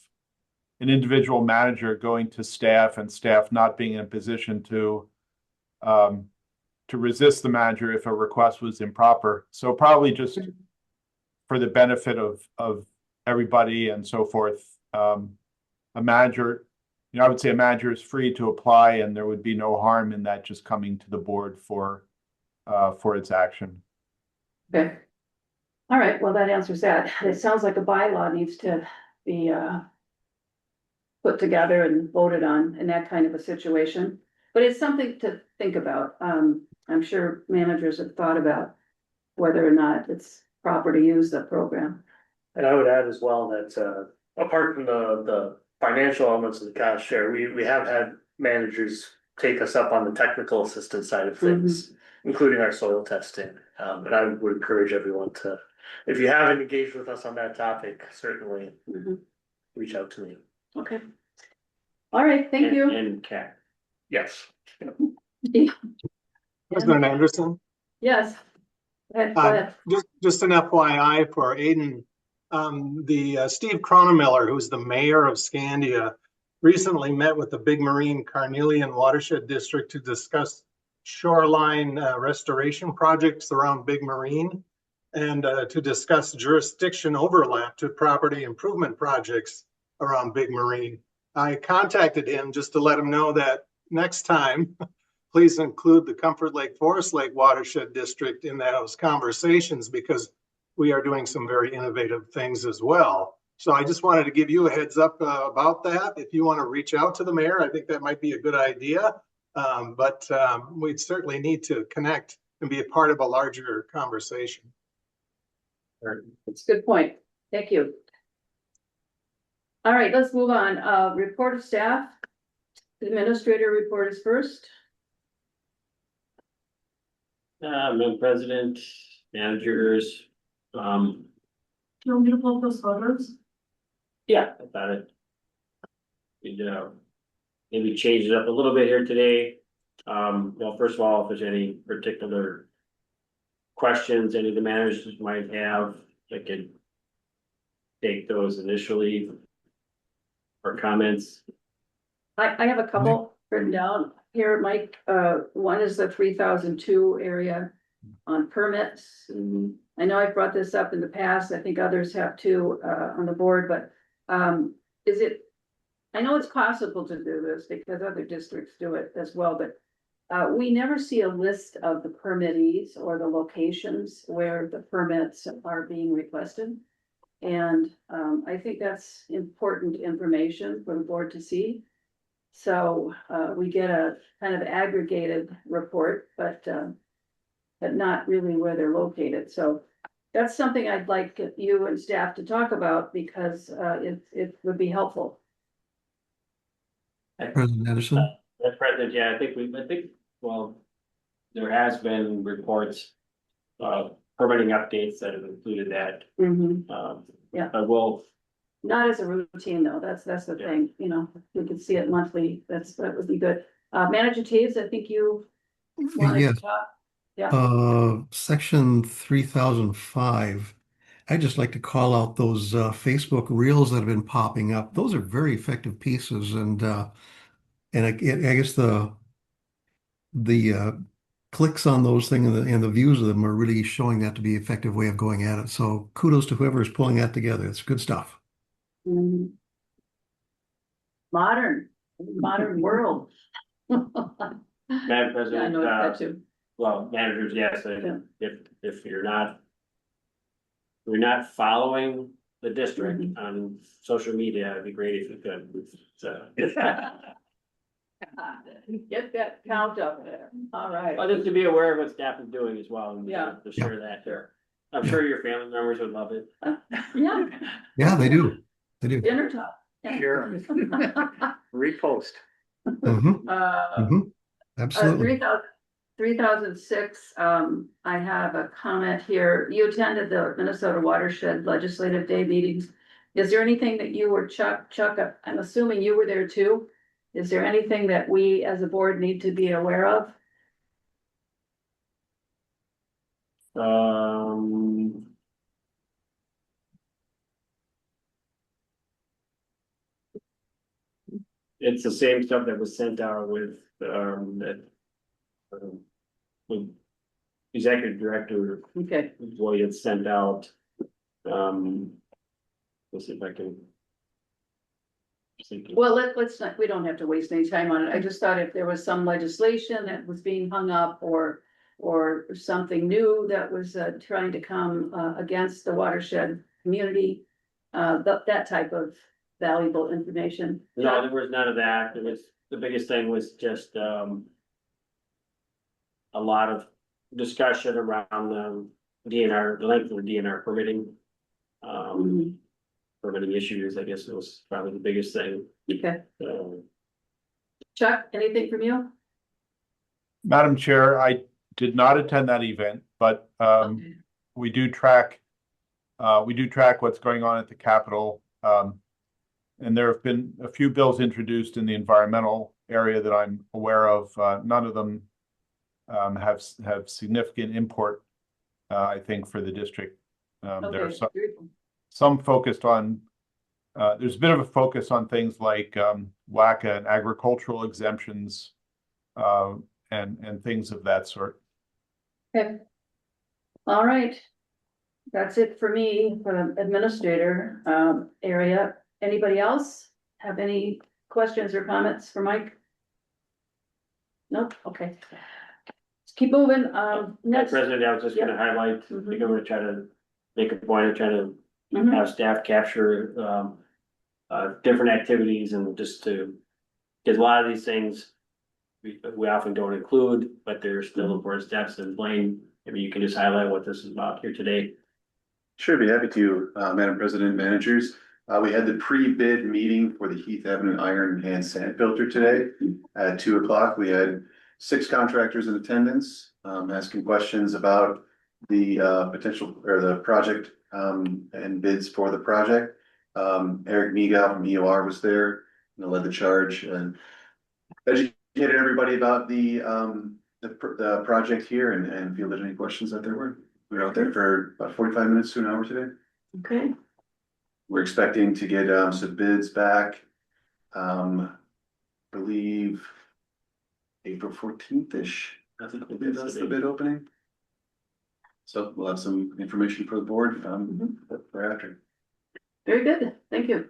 an individual manager going to staff and staff not being in a position to resist the manager if a request was improper. So probably just for the benefit of everybody and so forth, a manager, I would say a manager is free to apply and there would be no harm in that just coming to the board for its action. Okay. All right, well, that answers that. It sounds like a bylaw needs to be put together and voted on in that kind of a situation. But it's something to think about. I'm sure managers have thought about whether or not it's proper to use the program. And I would add as well that, apart from the financial elements of the cost share, we have had managers take us up on the technical assistance side of things, including our soil testing. And I would encourage everyone to, if you haven't engaged with us on that topic, certainly reach out to me. Okay. All right, thank you. And CAC. Yes. President Anderson, Yes. Go ahead. just an FYI for Aiden. Steve Cronemiller, who's the mayor of Scandia, recently met with the Big Marine Carnelian Watershed District to discuss shoreline restoration projects around Big Marine and to discuss jurisdiction overlap to property improvement projects around Big Marine. I contacted him just to let him know that next time, please include the Comfort Lake Forest Lake Watershed District in those conversations because we are doing some very innovative things as well. So I just wanted to give you a heads up about that. If you want to reach out to the mayor, I think that might be a good idea. But we'd certainly need to connect and be a part of a larger conversation. That's a good point. Thank you. All right, let's move on. Report of staff. The administrator report is first. Madam President, managers, Do you want me to pull up those photos? yeah, I thought it. We'd maybe change it up a little bit here today. Well, first of all, if there's any particular questions any of the managers might have, I could take those initially. Or comments. I have a couple written down here, Mike. One is the 3002 area on permits. I know I've brought this up in the past. I think others have too on the board, but is it, I know it's possible to do this because other districts do it as well, but we never see a list of the permittees or the locations where the permits are being requested. And I think that's important information for the board to see. So we get a kind of aggregated report, but not really where they're located. So that's something I'd like you and staff to talk about because it would be helpful. President Anderson? That's President, yeah, I think, well, there has been reports, permitting updates that have included that. Yeah. I will. Not as a routine though, that's the thing, you know, we could see it monthly, that would be good. Manager Taves, I think you wanted Yes. to talk. Yeah. Section 3005. I'd just like to call out those Facebook reels that have been popping up. Those are very effective pieces, and I guess the clicks on those things and the views of them are really showing that to be an effective way of going at it. So kudos to whoever is pulling that together. It's good stuff. Modern world. Madam Yeah, I President, know that too. well, managers, yes, if you're not following the district on social media, it'd be great if you could. So. Get that count up there. All right. Well, just to be aware of what staff is doing as well, and Yeah. to share that there. I'm sure your family members would love it. Yeah. Yeah, they do. They do. Dinner time. Yeah. Sure. Repost. Absolutely. 3006, I have a comment here. You attended the Minnesota Watershed Legislative Day meetings. Is there anything that you were Chuck, I'm assuming you were there too? Is there anything that we as a board need to be aware of? It's the same stuff that was sent out with with executive director. Okay. What he had sent out. Let's see if I can Just thinking. Well, let's not, we don't have to waste any time on it. I just thought if there was some legislation that was being hung up or something new that was trying to come against the watershed community, that type of valuable information. No, there was none of that. It was, the biggest thing was just, a lot of discussion around, DNR, the length of the DNR permitting. Mhm. Permitting issues, I guess it was probably the biggest thing. Okay, So, Chuck, anything from you? Madam Chair, I did not attend that event, but Okay. we do track what's going on at the Capitol. And there have been a few bills introduced in the environmental area that I'm aware of. None of them have significant import, I think, for the district. There are Okay, beautiful. some focused on, there's a bit of a focus on things like WACA and agricultural exemptions, and things of that sort. Okay. All right. That's it for me, for the administrator area. Anybody else have any questions or comments for Mike? Nope, okay. Let's keep moving. Madam Next. President, I was just gonna highlight, I think I'm gonna try to make a point of trying to have staff capture, different activities and just to, because a lot of these things we often don't include, but there's still important steps in Blaine. Maybe you can just highlight what this is about here today. Sure, be happy to, Madam President, managers. We had the pre-bid meeting for the Heath Avenue Iron and Sand Filter today at 2 o'clock. We had 6 contractors in attendance, asking questions about the potential or the project and bids for the project. Eric Miga from EOR was there and led the charge and educated everybody about the project here and fielded any questions that there were. We were out there for about 45 minutes to an hour today. Okay, We're expecting to get some bids back. Believe April 14th-ish. I think that's the bid opening. So we'll have some information for the board for after. very good. Thank you.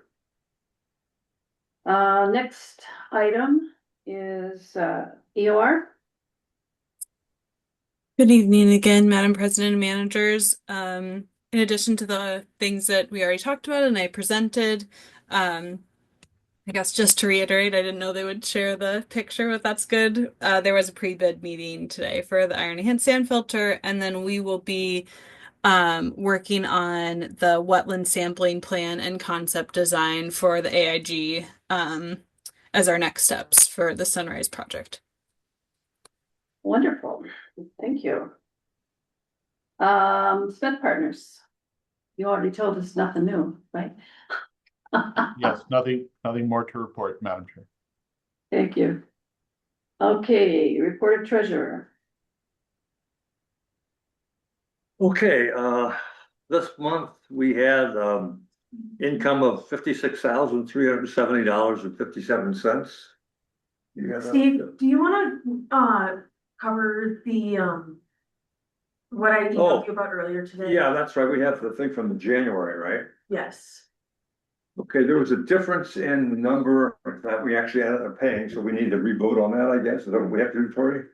Next item is EOR. Good evening again, Madam President and managers. In addition to the things that we already talked about and I presented, I guess just to reiterate, I didn't know they would share the picture, but that's good. There was a pre-bid meeting today for the iron hand sand filter, and then we will be working on the wetland sampling plan and concept design for the AIG as our next steps for the Sunrise project. Wonderful. Thank you. Smith Partners. You already told us nothing new, right? Yes, nothing more to report, Madam Chair. Thank you. Okay, report of treasurer. Okay, this month we had income of $56,370.57. Steve, do you wanna cover the what I emailed you about earlier today? Yeah, that's right. We have the thing from January, right? Yes. Okay, there was a difference in the number that we actually ended up paying, so we need to re-vote on that, I guess. Is that what we have to do, Tori?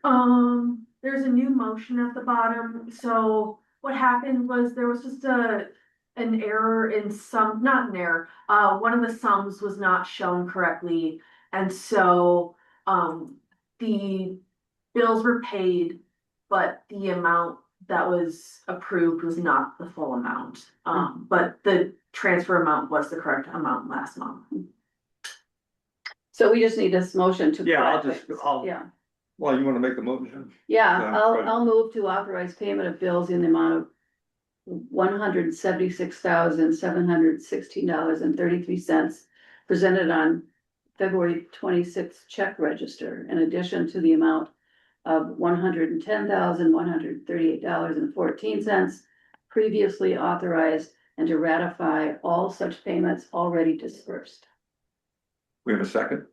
There's a new motion at the bottom. So what happened was there was just an error in some, not an error. One of the sums was not shown correctly. And so the bills were paid, but the amount that was approved was not the full amount. But the transfer amount was the correct amount last month. So we just need this motion to. Yeah, Yeah, well, you want to make the motion? yeah, Right. I'll move to authorize payment of bills in the amount of $176,716.33 presented on February 26th check register, in addition to the amount of $110,138.14 previously authorized, and to ratify all such payments already dispersed. We have a second?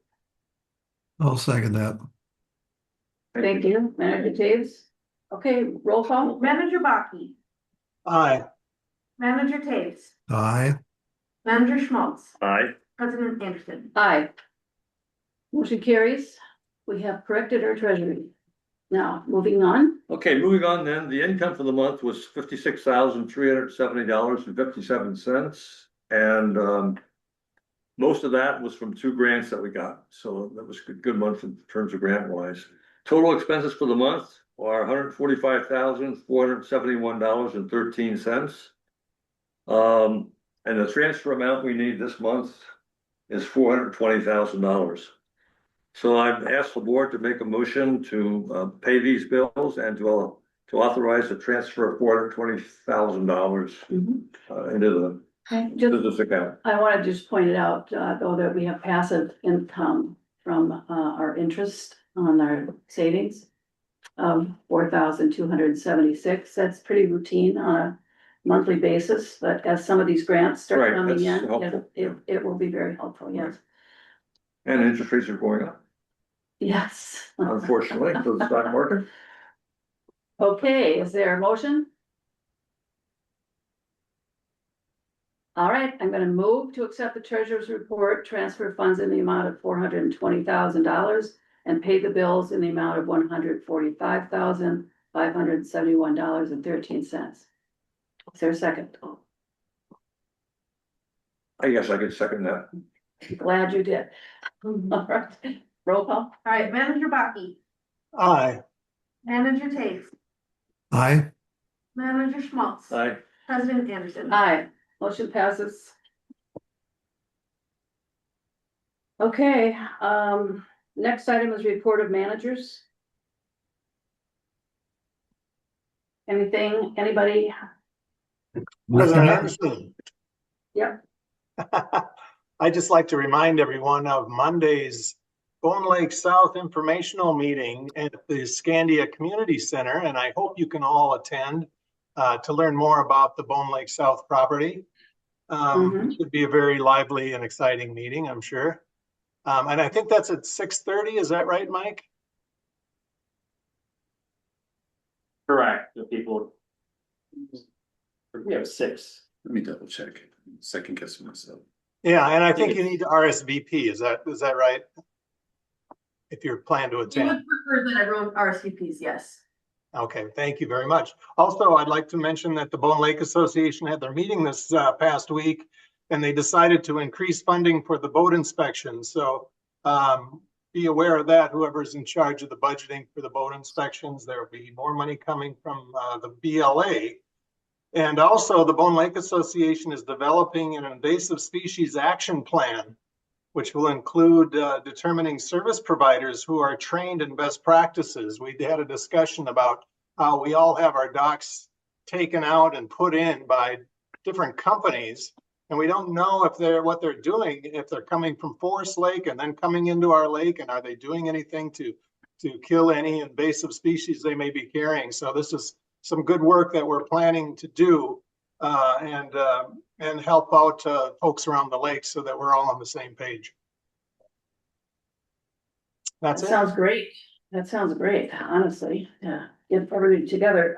I'll second that. Thank you, Manager Taves. Okay, roll call. Manager Baki, Aye. Manager Taves, Aye. Manager Schmaltz, Aye. President Anderson. Aye. Motion carries. We have corrected our treasury. Now, moving on. Okay, moving on then, the income for the month was $56,370.57. And most of that was from 2 grants that we got. So that was a good month in terms of grant wise. Total expenses for the month are $145,471.13. And the transfer amount we need this month is $420,000. So I've asked the board to make a motion to pay these bills and to authorize a transfer of $420,000 into the Okay, just, business account. I want to just point it out, though, that we have passive income from our interest on our savings of 4,276. That's pretty routine on a monthly basis, but as some of these grants start Right, coming that's in, helpful. it will be very helpful, yes. And interest rates are going up, Yes. unfortunately, for the stock market. Okay, is there a motion? All right, I'm gonna move to accept the treasurer's report, transfer funds in the amount of $420,000 and pay the bills in the amount of $145,571.13. Is there a second? I guess I could second that. Glad you did. All right, roll call. All right, Manager Bucky, Aye. Manager Tate, Aye. Manager Schmaltz. Aye. President Anderson. Aye, motion passes. Okay, next item is report of managers. Anything, anybody? President Anderson. Yep. I'd just like to remind everyone of Monday's Bone Lake South informational meeting at the Scandia Community Center, and I hope you can all attend to learn more about the Bone Lake South property. It should be a very lively and exciting meeting, I'm sure. And I think that's at 6:30. Is that right, Mike? Correct, the people. We have 6. Let me double check. Second guess myself. Yeah, and I think you need to RSVP. Is that right? If you're planning to We attend. would prefer that everyone RSVPs, yes. Okay, thank you very much. Also, I'd like to mention that the Bone Lake Association had their meeting this past week, and they decided to increase funding for the boat inspection. So be aware of that. Whoever's in charge of the budgeting for the boat inspections, there will be more money coming from the BLA. And also, the Bone Lake Association is developing an invasive species action plan, which will include determining service providers who are trained in best practices. We had a discussion about how we all have our docks taken out and put in by different companies, and we don't know if what they're doing, if they're coming from Forest Lake and then coming into our lake, and are they doing anything to kill any invasive species they may be carrying. So this is some good work that we're planning to do and help out folks around the lake so that we're all on the same page. That's That it. sounds great. That sounds great, honestly. Yeah, get everybody together.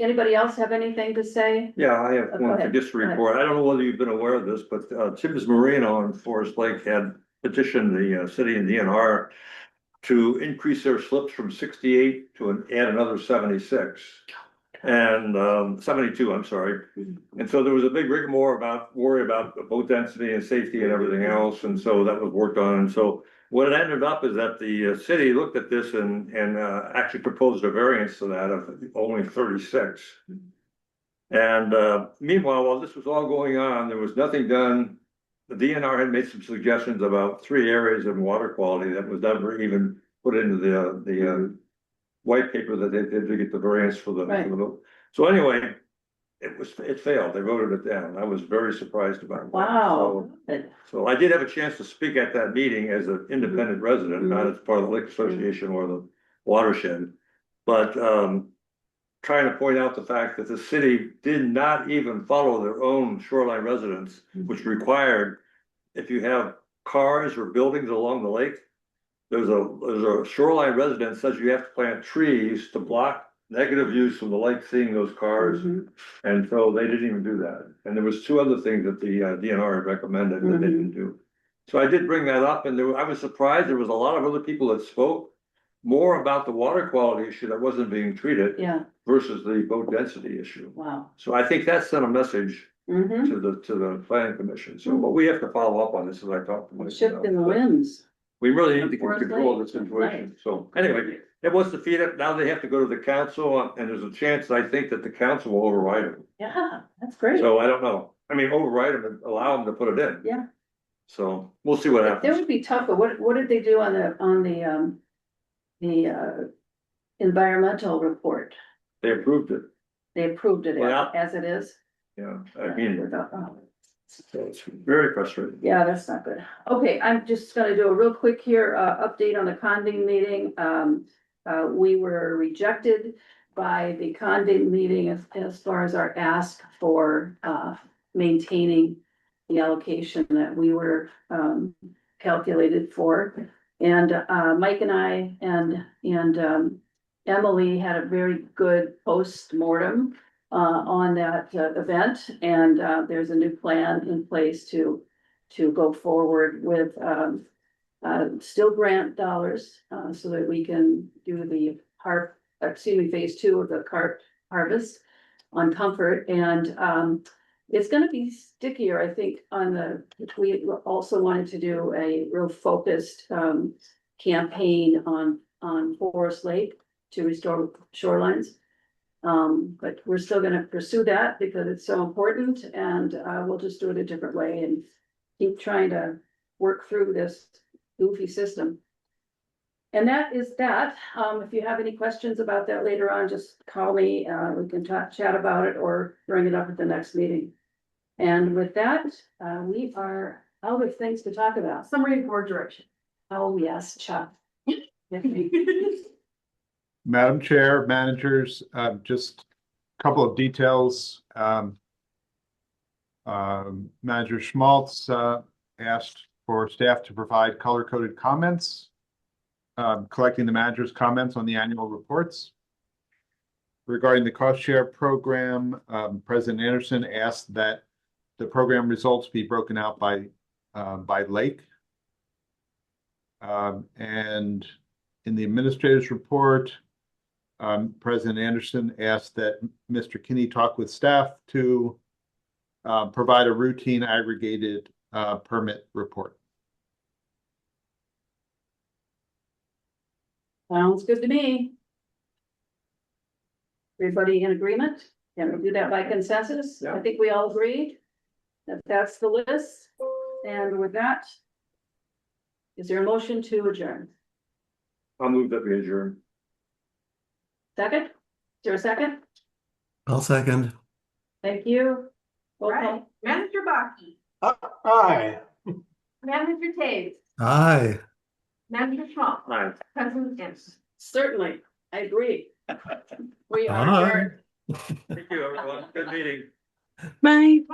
Anybody else have anything to say? Yeah, I have Go one ahead. just to report. I don't know whether you've been aware of this, but Tibbs Marino in Forest Lake had petitioned the city and DNR to increase their slips from 68 to add another 76. And 72, I'm sorry. And so there was a big rigmarole about worry about the boat density and safety and everything else. And so that was worked on. And so what it ended up is that the city looked at this and actually proposed a variance to that of only 36. And meanwhile, while this was all going on, there was nothing done. The DNR had made some suggestions about 3 areas of water quality that was never even put into the white paper that they did to get the variance for the. Right. So anyway, it failed. They voted it down. I was very surprised about that. Wow. So I did have a chance to speak at that meeting as an independent resident, not as part of the Lake Association or the watershed. But trying to point out the fact that the city did not even follow their own shoreline residence, which required, if you have cars or buildings along the lake, there's a shoreline residence says you have to plant trees to block negative views from the lake seeing those cars. Mhm. And so they didn't even do that. And there was two other things that the DNR had recommended that they didn't do. So I did bring that up and I was surprised. There was a lot of other people that spoke more about the water quality issue that wasn't being treated Yeah, versus the boat density issue. wow. So I think that sent a message Mm-hmm. to the planning commission. So, but we have to follow up on this as I talk to my. Shift in the winds. We really need to Forest control the Lake, situation. So anyway, it was defeated. Now they have to go to the council and there's a chance, I think, that the council will override it. Yeah, that's great. So I don't know. I mean, override them and allow them to put it in. Yeah. So we'll see what That happens. would be tough, but what did they do on the environmental report? They approved it. They approved it Well, as it is? Yeah, I mean, Oh. so it's very frustrating. Yeah, that's not good. Okay, I'm just gonna do a real quick here, update on the Conding meeting. We were rejected by the Conding meeting as far as our ask for, maintaining the allocation that we were, calculated for. And, Mike and I and Emily had a very good post-mortem on that event, and there's a new plan in place to go forward with still grant dollars so that we can do the phase 2 of the carp harvest on Comfort, and it's gonna be stickier, I think, we also wanted to do a real focused campaign on Forest Lake to restore shorelines. But we're still gonna pursue that because it's so important, and we'll just do it a different way and keep trying to work through this goofy system. And that is that. If you have any questions about that later on, just call me. We can chat about it or bring it up at the next meeting. And with that, we are out of things to talk about. Summary of board direction. Oh, yes, Chuck. Madam Chair, managers, just a couple of details. Manager Schmaltz asked for staff to provide color-coded comments, collecting the manager's comments on the annual reports. Regarding the cost share program, President Anderson asked that the program results be broken out by lake. And in the administrator's report, President Anderson asked that Mr. Kinney talk with staff to provide a routine aggregated permit report. Sounds good to me. Everybody in agreement? Can we do that by consensus? I think we all agreed that that's the list. And with that, is there a motion to adjourn? I'll move that we adjourn. Second? Is there a second? I'll second. Thank you. Roll Right, call. Manager Baki, Aye. Manager Taves, Aye. Manager Schmaltz, Aye. President Anderson. Certainly, I agree. We are Aye. adjourned. Thank you, everyone. Good meeting. Bye.